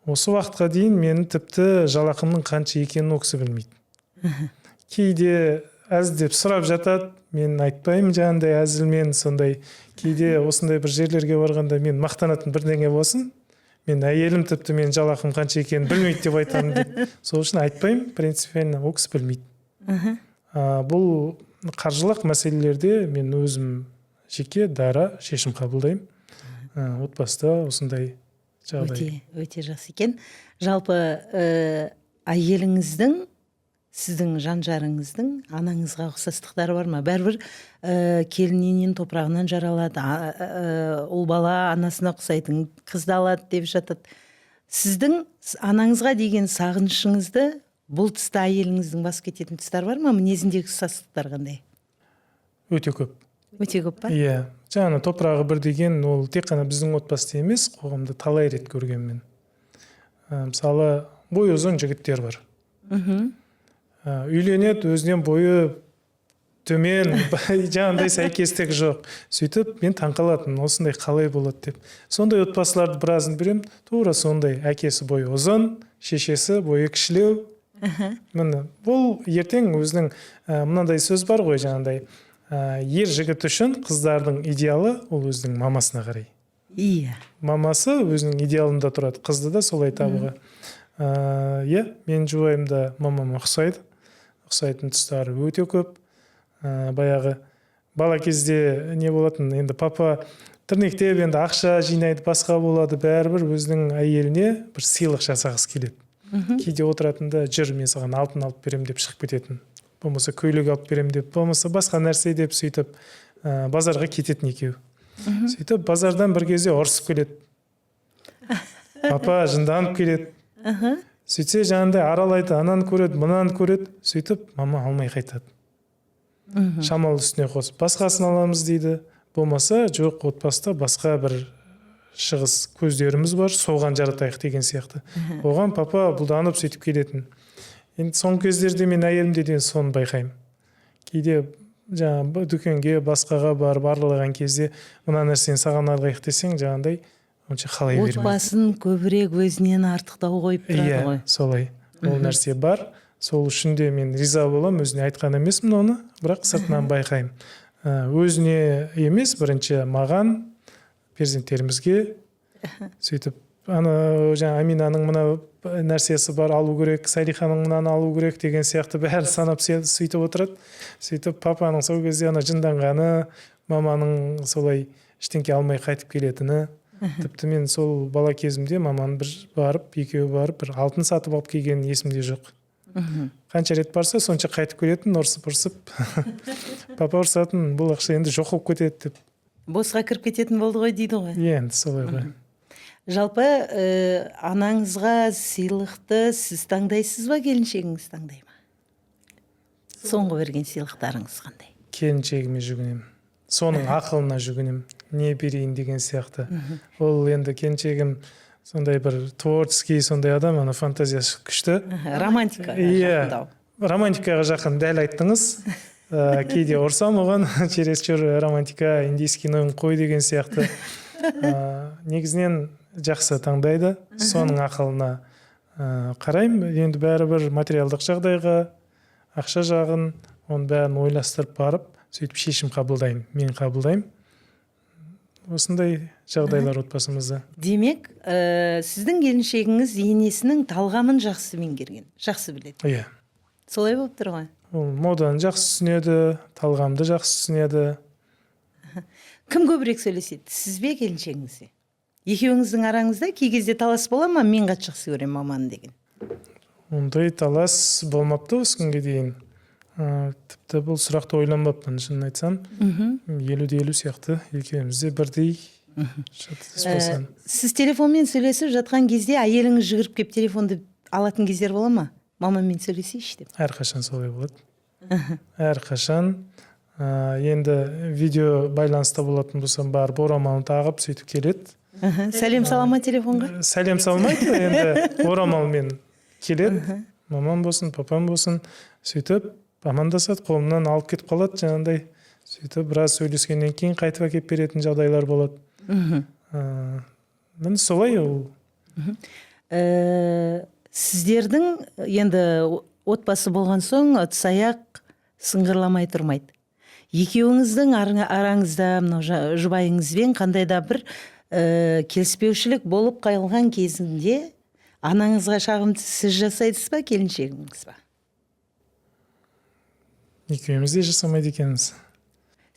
Осы уақытқа дейін мен тіпті жалақымның қанша екенін ол кісі білмейді. Кейде әзілдеп сұрап жатады, мен айтпаймын жаңағындай әзілмен. Сондай кейде осындай бір жерлерге барғанда мен мақтанатын бірдеңе болсын, мен әйелім тіпті мен жалақым қанша екенін білмейді деп айтамын деп. Сол үшін айтпаймын, принципиально ол кісі білмейді. Бұл қаржылық мәселелерде мен өзім жеке дара шешім қабылдаймын. Отбасыда осындай жағдай. Өте жақсы екен. Жалпы әйеліңіздің, сіздің жан-жарыңыздың анаңызға ұқсастықтары бар ма? Бәрібір келінінен топырағынан жаралады, ұл бала анасына ұқсайтын қызды алады деп жатады. Сіздің анаңызға деген сағынышыңызды бұл тұста әйеліңіздің басып кететін тұстар бар ма? Мінезіндегі ұқсастықтар қандай? Өте көп. Өте көп па? Иә, жаңа топырағы бір деген ол тек қана біздің отбасыда емес, қоғамда талай рет көргенмін. Мысалы, бойы ұзын жігіттер бар. Үйленеді, өзінен бойы төмен, жаңағындай сәйкестік жоқ. Сөйтіп, мен таңқалатынмын, осындай қалай болады деп. Сондай отбасыларды біразын білемін, тура сондай. Әкесі бойы ұзын, шешесі бойы кішілеу. Міне, бұл ертең өзінің мынандай сөз бар ғой, жаңағындай. Ер жігіт үшін қыздардың идеалы ол өзінің мамасына қарай. Иә. Мамасы өзінің идеалында тұрады, қызды да солай табуға. Иә, мен жұбайымда мамама ұқсайды. Ұқсайтын тұстары өте көп. Баяғы бала кезде не болатын, енді папа тірнектеп енді ақша жинайды, басқа болады, бәрібір өзінің әйеліне бір сыйлық жасағысы келеді. Кейде отыратында жүр, мен саған алтын алып берем деп шығып кететін. Болмаса көйлек алып берем деп, болмаса басқа нәрсе деп сөйтіп базарға кететін екеу. Сөйтіп базардан бір кезде ұрысып келеді. Папа жынданып келеді. Сөйтсе жаңағындай аралайды, ананы көреді, мынаны көреді. Сөйтіп мама алмай қайтады. Шамал үстіне қосып басқасын аламыз дейді. Болмаса жоқ, отбасыда басқа бір шығыс көздеріміз бар, соған жаратайық деген сияқты. Оған папа бұлданып сөйтіп келетін. Енді соңғы кездерде мен әйелімде деген соны байқаймын. Кейде жаңа дүкенге басқаға барып аралаған кезде мына нәрсені саған алайық десең, жаңағындай онша қалай бермейді. Отбасын көбірек өзінен артықтау қойып тұрады ғой. Иә, солай. Ол нәрсе бар. Сол үшін де мен риза боламын, өзіне айтқан емеспін оны, бірақ сыртынан байқаймын. Өзіне емес, бірінші маған, перзенттерімізге, сөйтіп жаңа Аминаның мына нәрсесі бар, алу керек, Салиханың мынаны алу керек деген сияқты бәрі санап сөйтіп отырады. Сөйтіп папаның сол кезде жынданғаны, маманың солай ештеңке алмай қайтып келетіні. Тіпті мен сол бала кезімде маманы екеуі барып, бір алтын сатып алып келген есімде жоқ. Қанша рет барса, сонша қайтып келетін, ұрсып. Папа ұрсатын, бұл ақша енді жоқ болып кетеді деп. Босқа кіріп кететін болды ғой дейді ғой. Енді солай ғой. Жалпы анаңызға сыйлықты сіз таңдайсыз ба, келіншегіңіз таңдай ма? Соңғы берген сыйлықтарыңыз қандай? Келіншегіме жүгінемін. Соның ақылына жүгінемін. Не берейін деген сияқты. Ол енді келіншегім сондай бір творческий сондай адам, фантазиясы күшті. Романтика. Иә, романтикаға жақын, дәл айттыңыз. Кейде ұрсам оған, чересчур романтика, индийский ойын қой деген сияқты. Негізінен жақсы таңдайды, соның ақылына қараймын. Енді бәрібір материалдық жағдайға, ақша жағын, оның бәрін ойластырып барып, сөйтіп шешім қабылдаймын, мен қабылдаймын. Осындай жағдайлар отбасымызда. Демек, сіздің келіншегіңіз енесінің талғамын жақсы меңгерген, жақсы біледі. Иә. Солай болып тұр ғой. Ол моданы жақсы түсінеді, талғамды жақсы түсінеді. Кім көбірек сөйлеседі, сіз бе, келіншегіңіз бе? Екеуіңіздің араңызда кей кезде талас бола ма, мен қатты жақсы көремін маманы деген? Ондай талас болмапты осы күнге дейін. Тіпті бұл сұрақты ойланбаппын, шынын айтсам. 50-50 сияқты, екеумізде бірдей. Сіз телефонмен сөйлесіп жатқан кезде әйеліңіз жүгіріп кеп телефонды алатын кездер бола ма? Мамамен сөйлесейші деп. Әрқашан солай болады. Әрқашан. Енді видео байланыста болатын болсам, барып орамалын тағып сөйтіп келеді. Сәлем салама телефонға? Сәлем салмайды, енді орамалмен келеді. Мамам болсын, папам болсын, сөйтіп амандасады, қолымнан алып кетіп қалады, жаңағындай. Сөйтіп біраз сөйлескеннен кейін қайтып әкеп беретін жағдайлар болады. Мен солай ол. Сіздердің енді отбасы болған соң ыдыс аяқ сыңғырламай тұрмайды. Екеуіңіздің араңызда мынау жұбайыңызбен қандай да бір келіспеушілік болып қалған кезінде анаңызға шағымды сіз жасайсыз ба, келіншегіңіз ба? Екеуміз де жасамайды екенбіз.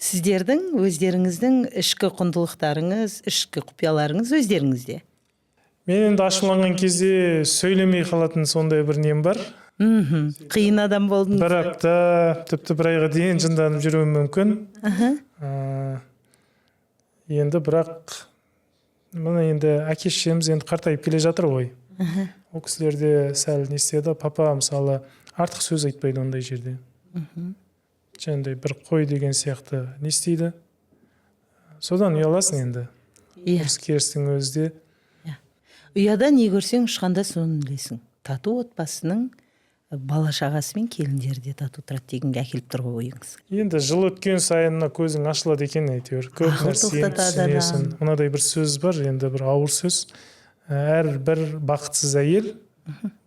Сіздердің өздеріңіздің ішкі құндылықтарыңыз, ішкі құпияларыңыз өздеріңізде. Мен енді ашуланған кезде сөйлемей қалатын сондай бір нем бар. Қиын адам болдыңыз. Бір апта, тіпті бір айға дейін жынданып жүруім мүмкін. Енді бірақ мына енді әке-шешеміз енді қартайып келе жатыр ғой. Ол кісілерде сәл не істеді, папа мысалы артық сөз айтпайды ондай жерде. Жаңағыдай бір қой деген сияқты не істейді. Содан ұяласың енді. Керістің өзі де. Ұяда не көрсең ұшқанда соны білесің. Тату отбасының бала шағасы мен келіндері де тату тұрады дегенге әкеліп тұр ғой ойыңыз. Енді жыл өткен сайын көзің ашылады екен әйтеуір. Көп нәрсені түсінесің. Мынадай бір сөз бар, енді бір ауыр сөз. Әрбір бақытсыз әйел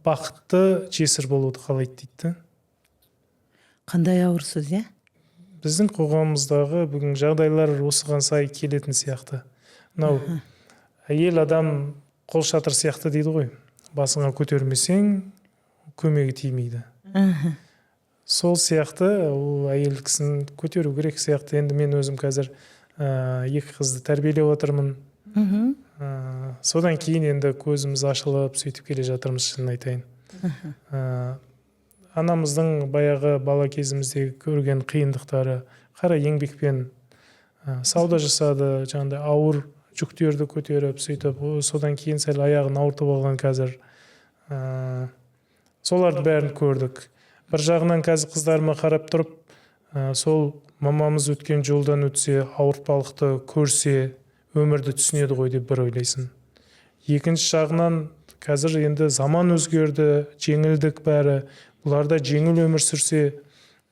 бақытты жесір болуды қалайды дейді. Қандай ауыр сөз, иә? Біздің қоғамымыздағы бүгін жағдайлар осыған сай келетін сияқты. Мынау әйел адам қол шатыр сияқты дейді ғой. Басыңа көтермесең, көмегі тимейді. Сол сияқты ол әйел кісін көтеру керек сияқты. Енді мен өзім қазір екі қызды тәрбиелеп отырмын. Содан кейін енді көзіміз ашылып сөйтіп келе жатырмыз, шынын айтайын. Анамыздың баяғы бала кезіміздегі көрген қиындықтары, қара еңбекпен сауда жасады, жаңағыдай ауыр жүктерді көтеріп сөйтіп, содан кейін сәл аяғын ауыртып алған қазір. Соларды бәрін көрдік. Бір жағынан қазір қыздарыма қарап тұрып, сол мамамыз өткен жолдан өтсе, ауыртпалықты көрсе, өмірді түсінеді ғой деп бір ойлайсың. Екінші жағынан қазір енді заман өзгерді, жеңілдік бәрі, бұларда жеңіл өмір сүрсе,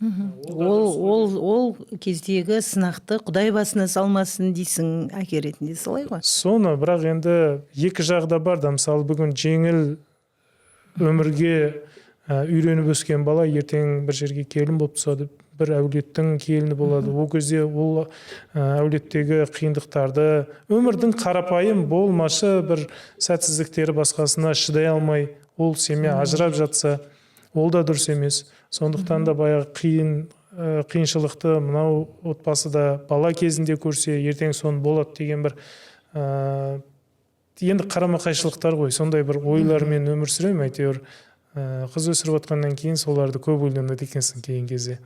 ол кездегі сынақты Құдай басына салмасын дейсің, әке ретінде солай ғой. Соны, бірақ енді екі жағда бар да, мысалы бүгін жеңіл өмірге үйреніп өскен бала ертең бір жерге келін болып түсады, бір әулеттің келіні болады. Ол кезде ол әулеттегі қиындықтарды, өмірдің қарапайым болмашы бір сәтсіздіктері басқасына шыдай алмай, ол семья ажырап жатса, ол да дұрыс емес. Сондықтан да баяғы қиыншылықты мынау отбасыда бала кезінде көрсе, ертең соны болады деген бір енді қарама-қайшылықтар ғой. Сондай бір ойлармен өмір сүремін, әйтеуір қыз өсіріп отқаннан кейін соларды көп ойланады екенсің кейін кезде.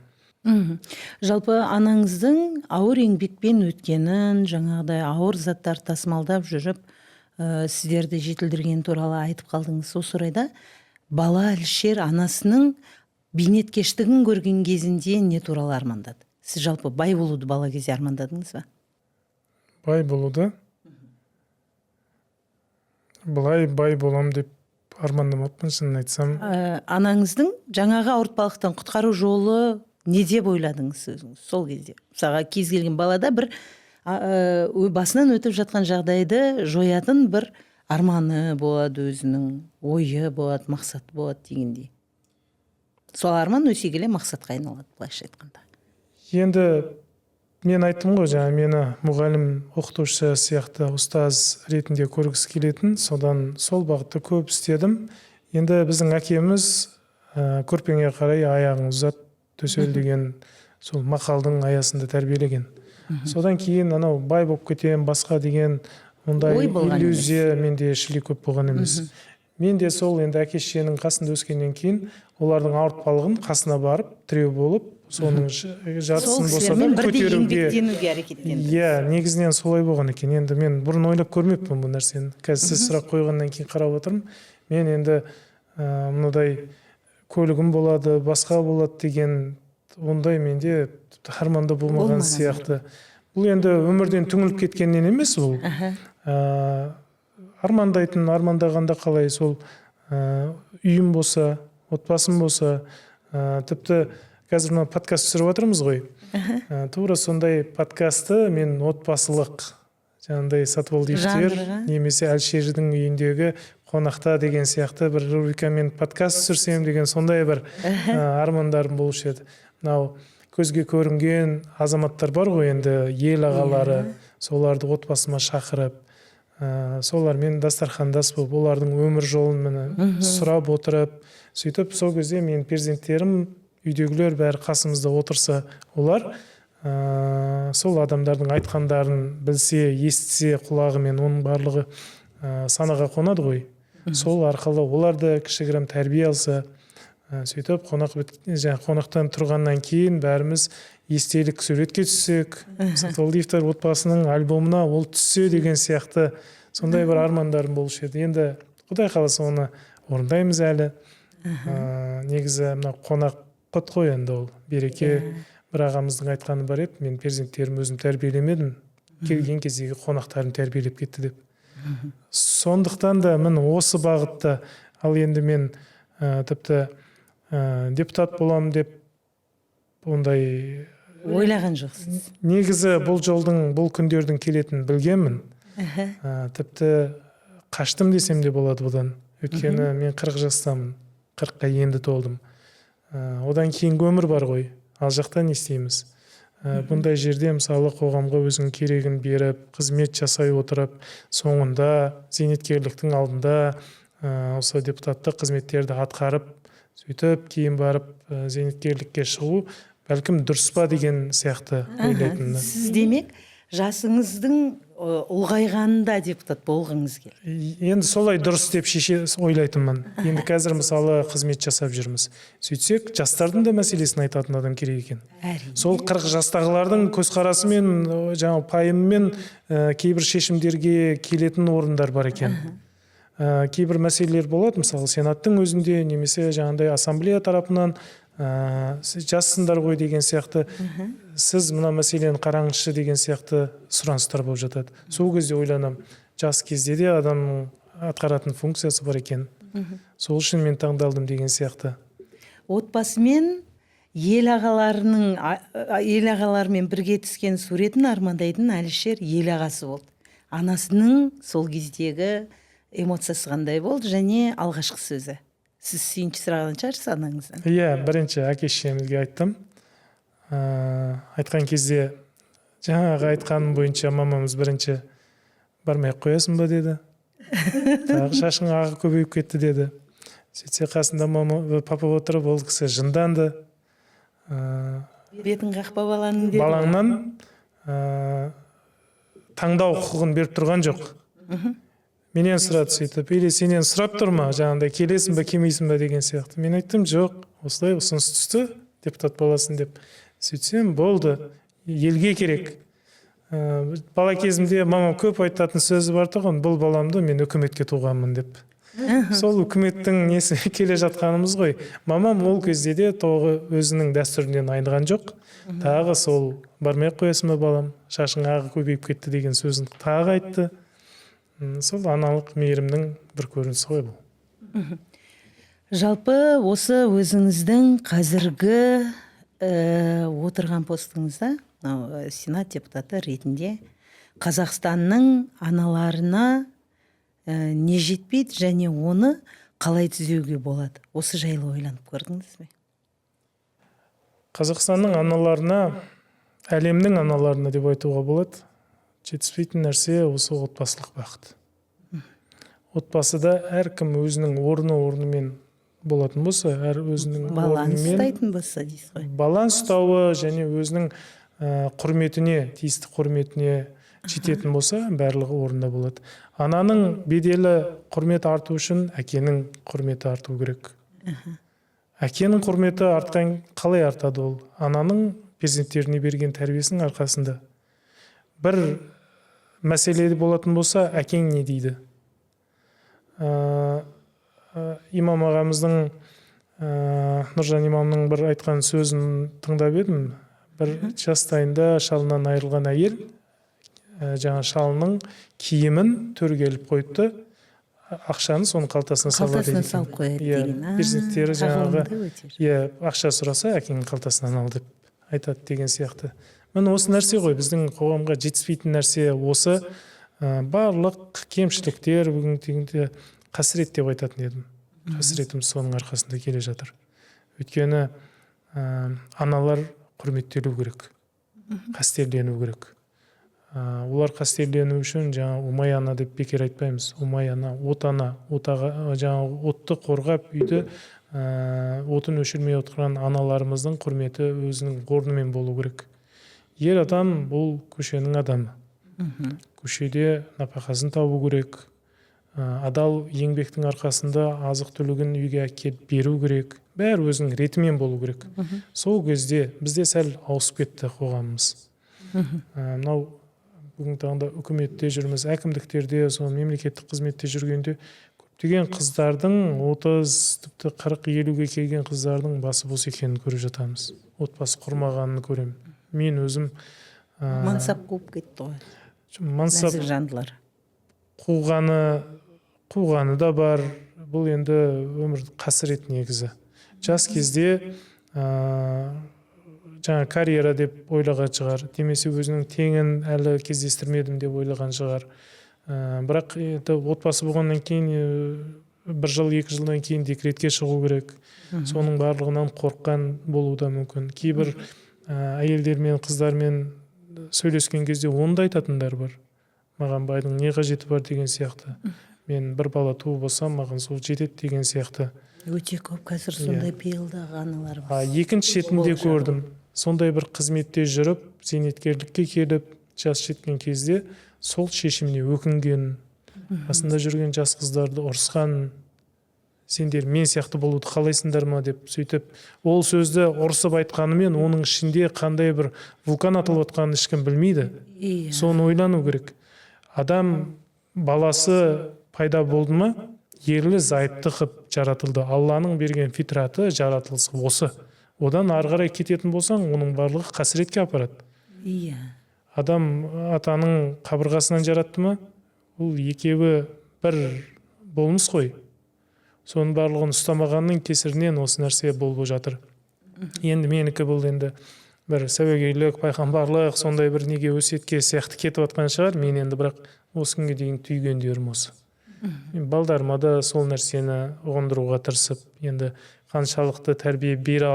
Жалпы анаңыздың ауыр еңбекпен өткенін, жаңағыдай ауыр заттар тасымалдап жүріп, сіздерді жетілдірген туралы айтып қалдыңыз. Осы орайда бала Әлішер анасының бейнеткештігін көрген кезінде не туралы армандады? Сіз жалпы бай болуды бала кезде армандадыңыз ба? Бай болуды? Былай бай болам деп армандамаппын, шынын айтсам. Анаңыздың жаңағы ауыртпалықтан құтқару жолы не деп ойладыңыз өзіңіз сол кезде? Мысалға кез келген балада бір басынан өтіп жатқан жағдайды жоятын бір арманы болады, өзінің ойы болады, мақсаты болады дегендей. Сол арман өсе келе мақсатқа айналады, былайша айтқанда. Енді мен айттым ғой, жаңа мені мұғалім, оқытушы сияқты ұстаз ретінде көргісі келетін, содан сол бағытта көп істедім. Енді біздің әкеміз көрпеңе қарай аяғың ұзат төсел деген сол мақалдың аясында тәрбиелеген. Содан кейін анау бай болып кетем, басқа деген ондай иллюзия менде ішіле көп болған емес. Мен де сол енді әке-шешенің қасында өскеннен кейін олардың ауыртпалығын қасына барып, тіреу болып, соның жартысын босатып көтеруге әрекеттенді. Иә, негізінен солай болған екен. Енді мен бұрын ойлап көрмеппін бұл нәрсені. Қазір сіз сұрақ қойғаннан кейін қарап отырмын. Мен енді мынадай көлігім болады, басқа болады деген ондай менде арманда болмаған сияқты. Бұл енді өмірден түңіліп кеткеннен емес ол. Армандағанда қалай сол үйім болса, отбасым болса, тіпті қазір мына подкаст түсіріп отырмыз ғой. Тура сондай подкасты мен отбасылық жаңағыдай сатыбалдиевтер немесе Әлішердің үйіндегі қонақта деген сияқты бір рубрикамен подкаст түсірсем деген сондай бір армандарым болушы еді. мынау көзге көрінген азаматтар бар ғой енді, ел ағалары, соларды отбасыма шақырып, солармен дастархандас болып, олардың өмір жолын міне сұрап отырып, сөйтіп сол кезде менің перзенттерім, үйдегілер бәрі қасымызда отырса, олар сол адамдардың айтқандарын білсе, естісе құлағымен, оның барлығы санаға қонады ғой. Сол арқылы оларды кішігірім тәрбие алса, сөйтіп қонақтан тұрғаннан кейін бәріміз естелік суретке түссек, Сатыбалдиевтер отбасының альбомына ол түссе деген сияқты сондай бір армандарым болушы еді. Енді Құдай қаласа оны орындаймыз әлі. Негізі мына қонақ құт қой енді ол. Береке, бір ағамыздың айтқаны бар еді, мен перзенттерім өзім тәрбиелемедім, келген кездегі қонақтарын тәрбиелеп кетті деп. Сондықтан да міне осы бағытта, ал енді мен тіпті депутат болам деп ондай ойлаған жоқсыз. Негізі бұл жолдың, бұл күндердің келетінін білгенмін. Тіпті қаштым десем де болады бұдан. Өйткені мен 40 жастамын, 40-қа енді толдым. Одан кейінгі өмір бар ғой, ал жақта не істейміз? Бұндай жерде мысалы қоғамға өзінің керегін беріп, қызмет жасай отырып, соңында зейнеткерліктің алдында осы депутаттық қызметтерді атқарып, сөйтіп кейін барып зейнеткерлікке шығу бәлкім дұрыс па деген сияқты ойлайтынмын. Сіз демек жасыңыздың ұлғайғанында депутат болғыңыз келді. Енді солай дұрыс деп ойлайтынмын. Енді қазір мысалы қызмет жасап жүрміз. Сөйтсек, жастардың да мәселесін айтатын адам керек екен. Сол 40 жастағылардың көзқарасымен, жаңа пайымымен кейбір шешімдерге келетін орындар бар екен. Кейбір мәселелер болады, мысалы сенаттың өзінде немесе жаңағыдай ассамблея тарапынан жассыңдар ғой деген сияқты, сіз мына мәселені қараңызшы деген сияқты сұраныстар болып жатады. Сол кезде ойланам, жас кезде де адамның атқаратын функциясы бар екен. Сол үшін мен таңдалдым деген сияқты. Отбасымен ел ағаларымен бірге түскен суретін армандайтын Әлішер ел ағасы болды. Анасының сол кездегі эмоциясы қандай болды және алғашқы сөзі? Сіз сүйінші сұраған шығарсыз анаңыздан? Иә, бірінші әке-шешемізге айттым. Айтқан кезде жаңағы айтқаным бойынша мамамыз бірінші бармай қоясың ба деді. Тағы шашың ағы көбейіп кетті деді. Сөйтсе қасында папа отырып, ол кісі жынданды. Бетін қақпа баланың деді. Балаңнан таңдау құқығын беріп тұрған жоқ. Менен сұрады сөйтіп, или сенен сұрап тұр ма, жаңағыдай келесің бе, келмейсің бе деген сияқты. Мен айттым, жоқ, осылай ұсыныс түсті, депутат боласын деп. Сөйтсем, болды, елге керек. Бала кезімде мамам көп айтатын сөзі бар тұғын, бұл баламды мен үкіметке туғанмын деп. Сол үкіметтің несі келе жатқанымыз ғой. Мамам ол кезде де тоғы өзінің дәстүрінен айныған жоқ. Тағы сол бармай қоясың ба балам, шашың ағы көбейіп кетті деген сөзін тағы айтты. Сол аналық мейірімнің бір көрінісі ғой бұл. Жалпы осы өзіңіздің қазіргі отырған постыңызда, сенат депутаты ретінде Қазақстанның аналарына не жетпейді және оны қалай түзеуге болады? Осы жайлы ойланып көрдіңіз бе? Қазақстанның аналарына, әлемнің аналарына деп айтуға болады. Жетіспейтін нәрсе осы отбасылық бақыт. Отбасыда әркім өзінің орнымен болатын болса, әр өзінің баланс ұстайтын болса дейсіз ғой. Баланс ұстауы және өзінің құрметіне, тиісті құрметіне жететін болса, барлығы орында болады. Ананың беделі құрмет арту үшін әкенің құрметі арту керек. Әкенің құрметі артқан қалай артады ол? Ананың перзенттеріне берген тәрбиесінің арқасында. Бір мәселе болатын болса, әкең не дейді? Имам ағамыздың, Нұржан имамның бір айтқан сөзін тыңдап едім. Бір жастайында шалынан айырылған әйел, жаңа шалының киімін төрге іліп қойды, ақшаны соның қалтасына салады екен. Қалтасына салып қояды деген. Перзенттері жаңағы ақша сұраса, әкенің қалтасынан ал деп айтады деген сияқты. Міне осы нәрсе ғой, біздің қоғамға жетіспейтін нәрсе осы. Барлық кемшіліктер бүгінгі қасірет деп айтатын едім. Қасіретіміз соның арқасында келе жатыр. Өйткені аналар құрметтелу керек, қастерлену керек. Олар қастерлену үшін жаңа умай ана деп бекер айтпаймыз. Умай ана, от ана, жаңа отты қорғап үйді отын өшірмей отырған аналарымыздың құрметі өзінің орнымен болу керек. Ер адам бұл көшенің адамы. Көшеде нәпақасын табу керек. Адал еңбектің арқасында азық түлігін үйге әкеліп беру керек. Бәрі өзінің ретімен болу керек. Сол кезде бізде сәл ауысып кетті қоғамымыз. Мынау бүгінгі таңда үкіметте жүрміз, әкімдіктерде, сол мемлекеттік қызметте жүргенде көптеген қыздардың 30, тіпті 40-50-ге келген қыздардың басы бос екенін көріп жатамыз. Отбасы құрмағанын көремін. Мен өзім мансап қуып кетті ғой. Мансап Нәзік жандылар. Қуғаны да бар. Бұл енді өмір қасірет негізі. Жас кезде жаңа карьера деп ойлаған шығар. Демесе өзінің теңін әлі кездестірмедім деп ойлаған шығар. Бірақ отбасы болғаннан кейін 1 жыл, 2 жылдан кейін декретке шығу керек. Соның барлығынан қорыққан болуы да мүмкін. Кейбір әйелдер мен қыздармен сөйлескен кезде оны да айтатындар бар. Маған байдың не қажеті бар деген сияқты. Мен 1 бала туып болсам, маған сол жетеді деген сияқты. Өте көп қазір сондай пиғылдағы аналар бар. Екінші шетінде көрдім. Сондай бір қызметте жүріп, зейнеткерлікке келіп, жас жеткен кезде сол шешіміне өкінген, қасында жүрген жас қыздарды ұрысқан, сендер мен сияқты болуды қалайсыңдар ма деп сөйтіп, ол сөзді ұрысып айтқанымен оның ішінде қандай бір вулкан атылып отқанын ешкім білмейді. Соны ойлану керек. Адам баласы пайда болды ма, ерлі зайыпты қып жаратылды. Алланың берген фитраты, жаратылысы осы. Одан ары қарай кететін болсаң, оның барлығы қасіретке апарады. Адам атаның қабырғасынан жаратты ма, ол екеуі бір болмыс қой. Соның барлығын ұстамағанның кесірінен осы нәрсе болып жатыр. Енді менікі бұл енді бір сәуегейлік, пайғамбарлық, сондай бір неге өсиетке сияқты кетіп жатқан шығар. Мен енді бірақ осы күнге дейін түйгендерім осы. Балдарыма да сол нәрсені ұғындыруға тырысып, енді қаншалықты тәрбие бере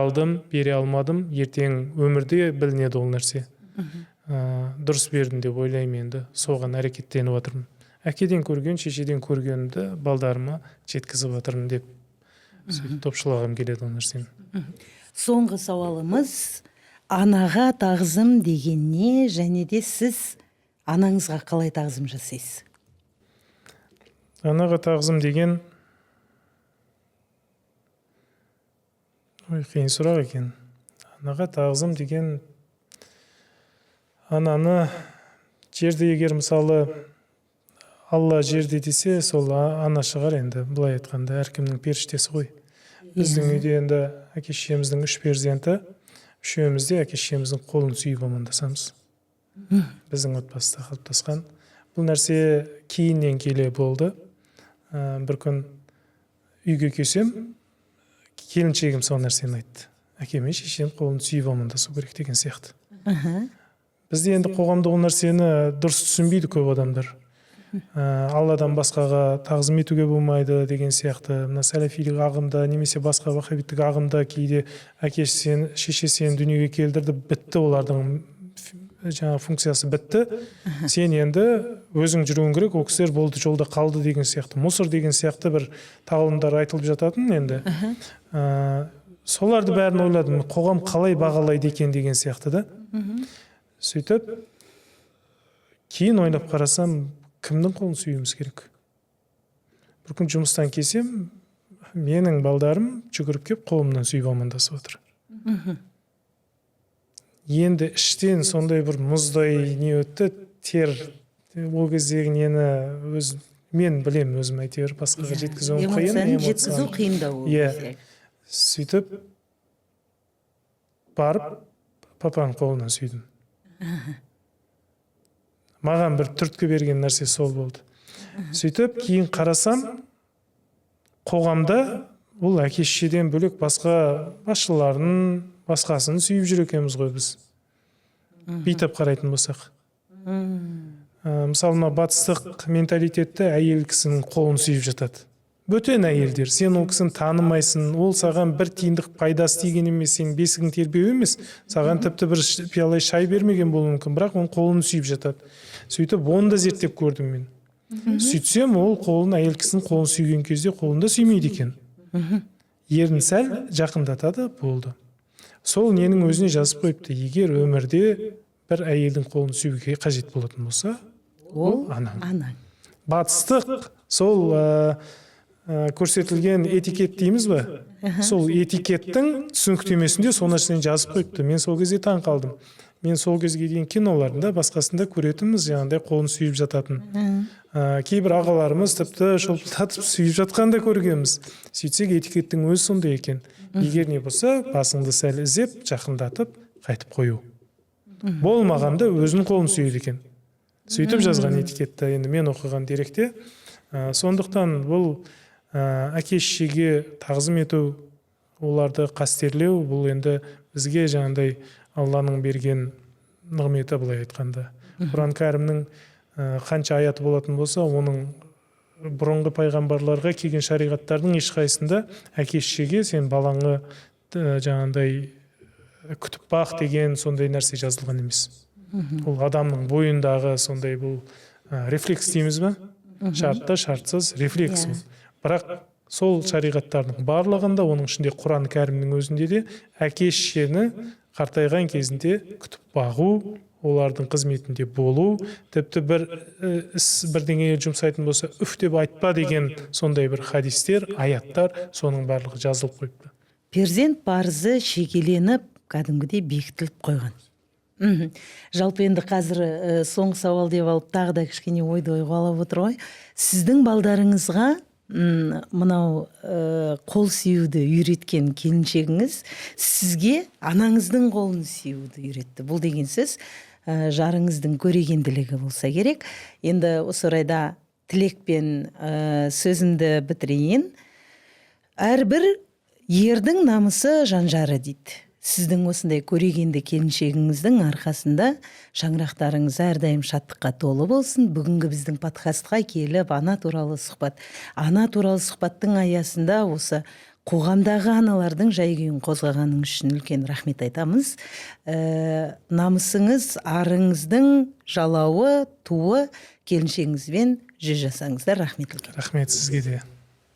алмадым, ертең өмірде білінеді ол нәрсе. Дұрыс бердім деп ойлаймын, енді соған әрекеттеніп жатырмын. Әкеден көрген, шешеден көргенімді балдарыма жеткізіп жатырмын деп топшылағым келеді ол нәрсені. Соңғы сауалымыз, анаға тағзым деген не, және де сіз анаңызға қалай тағзым жасайсыз? Анаға тағзым деген қиын сұрақ екен. Анаға тағзым деген ананы жерде егер мысалы Алла жерде десе, сол ана шығар енді, былай айтқанда, әркімнің періштесі ғой. Біздің үйде енді әке-шешеміздің 3 перзенті, үшеуміз де әке-шешеміздің қолын сүйіп амандасамыз. Біздің отбасыда қалыптасқан. Бұл нәрсе кейіннен келе болды. Бір күн үйге келсем, келіншегім сол нәрсені айтты. Әкеме шешем қолын сүйіп амандасу керек деген сияқты. Бізде енді қоғамда ол нәрсені дұрыс түсінбейді көп адамдар. Алладан басқаға тағзым етуге болмайды деген сияқты. Мына сәләфилік ағымда немесе басқа вахабиттік ағымда кейде әкесі шешесі дүниеге келдірді, бітті, олардың жаңа функциясы бітті. Сен енді өзің жүруің керек, ол кісілер болды, жолда қалды деген сияқты. Мұсыр деген сияқты бір тағылымдар айтылып жататын енді. Соларды бәрін ойладым, қоғам қалай бағалайды екен деген сияқты да. Сөйтіп, кейін ойлап қарасам, кімнің қолын сүйуіміз керек? Бір күн жұмыстан келсем, менің балдарым жүгіріп кеп қолымнан сүйіп амандасып отыр. Енді іштен сондай бір мұздай не өтті, тер, ол кездегі нені мен білем өзім әйтеуір, басқаға жеткізуім қиын. Эмоцияны жеткізу қиындау. Сөйтіп, барып, папаның қолынан сүйдім. Маған бір түрткі берген нәрсе сол болды. Сөйтіп, кейін қарасам, қоғамда ол әке-шешеден бөлек басқа басшыларын, басқасын сүйіп жүр екенбіз ғой біз. Бүйтіп қарайтын болсақ. Мысалы, батыстық менталитетті әйел кісінің қолын сүйіп жатады. бөтен әйелдер, сен ол кісіні танымайсың, ол саған бір тиындық пайдасы тиген емес, сен бесігін тербеу емес, саған тіпті бір пиала шай бермеген болуы мүмкін, бірақ оның қолын сүйіп жатады. Сөйтіп оны да зерттеп көрдім мен. Сөйтсем, ол әйел кісінің қолын сүйген кезде қолында сүймейді екен. Ерін сәл жақындатады, болды. Сол ненің өзіне жазып қойыпты, егер өмірде бір әйелдің қолын сүйуге қажет болатын болса, ол анаң. Батыстық сол көрсетілген этикет дейміз ба? Сол этикеттің түсініктемесінде сол нәрсені жазып қойыпты. Мен сол кезде таң қалдым. Мен сол кезге дейін киноларында басқасында көретінміз, жаңағыдай қолын сүйіп жататын. Кейбір ағаларымыз тіпті шолпылдатып сүйіп жатқанда көргенбіз. Сөйтсек этикеттің өзі сондай екен. Егер не болса, басыңды сәл ізеп, жақындатып, қайтып қою. Болмағанда өзінің қолын сүйеді екен. Сөйтіп жазған этикетті, енді мен оқыған деректе. Сондықтан бұл әке-шешеге тағзым ету, оларды қастерлеу, бұл енді бізге жаңағыдай Алланың берген нығметі, былай айтқанда. Құран кәрімнің қанша аяты болатын болса, оның бұрынғы пайғамбарларға келген шариғаттардың ешқайсында әке-шешеге сен балаңы жаңағыдай күтіп бақ деген сондай нәрсе жазылған емес. Ол адамның бойындағы сондай бұл рефлекс дейміз ба? Шартты, шартсыз рефлекс. Бірақ сол шариғаттардың барлығында, оның ішінде Құран кәрімнің өзінде де әке-шешені қартайған кезінде күтіп бағу, олардың қызметінде болу, тіпті бір іс бірдеңеге жұмсайтын болса, үф деп айтпа деген сондай бір хадистер, аяттар, соның барлығы жазылып қойыпты. Перзент парызы шекеленіп, кәдімгідей бекітіліп қойған. Жалпы енді қазір соңғы сауал деп алып, тағы да кішкене ойды ойға алып отыр ғой. Сіздің балдарыңызға мынау қол сүюді үйреткен келіншегіңіз сізге анаңыздың қолын сүюді үйретті. Бұл деген сөз жарыңыздың көрегенділігі болса керек. Енді осы орайда тілекпен сөзімді бітірейін. Әрбір ердің намысы жанжары дейді. Сіздің осындай көрегенді келіншегіңіздің арқасында шаңырақтарыңыз әрдайым шаттыққа толы болсын. Бүгінгі біздің подкастқа келіп, ана туралы сұхбат. Ана туралы сұхбаттың аясында осы қоғамдағы аналардың жай-күйін қозғағаныңыз үшін үлкен рахмет айтамыз. Намысыңыз, арыңыздың жалауы, туы келіншегіңізбен жүз жасаңыздар. Рахмет үлкен. Рахмет сізге де.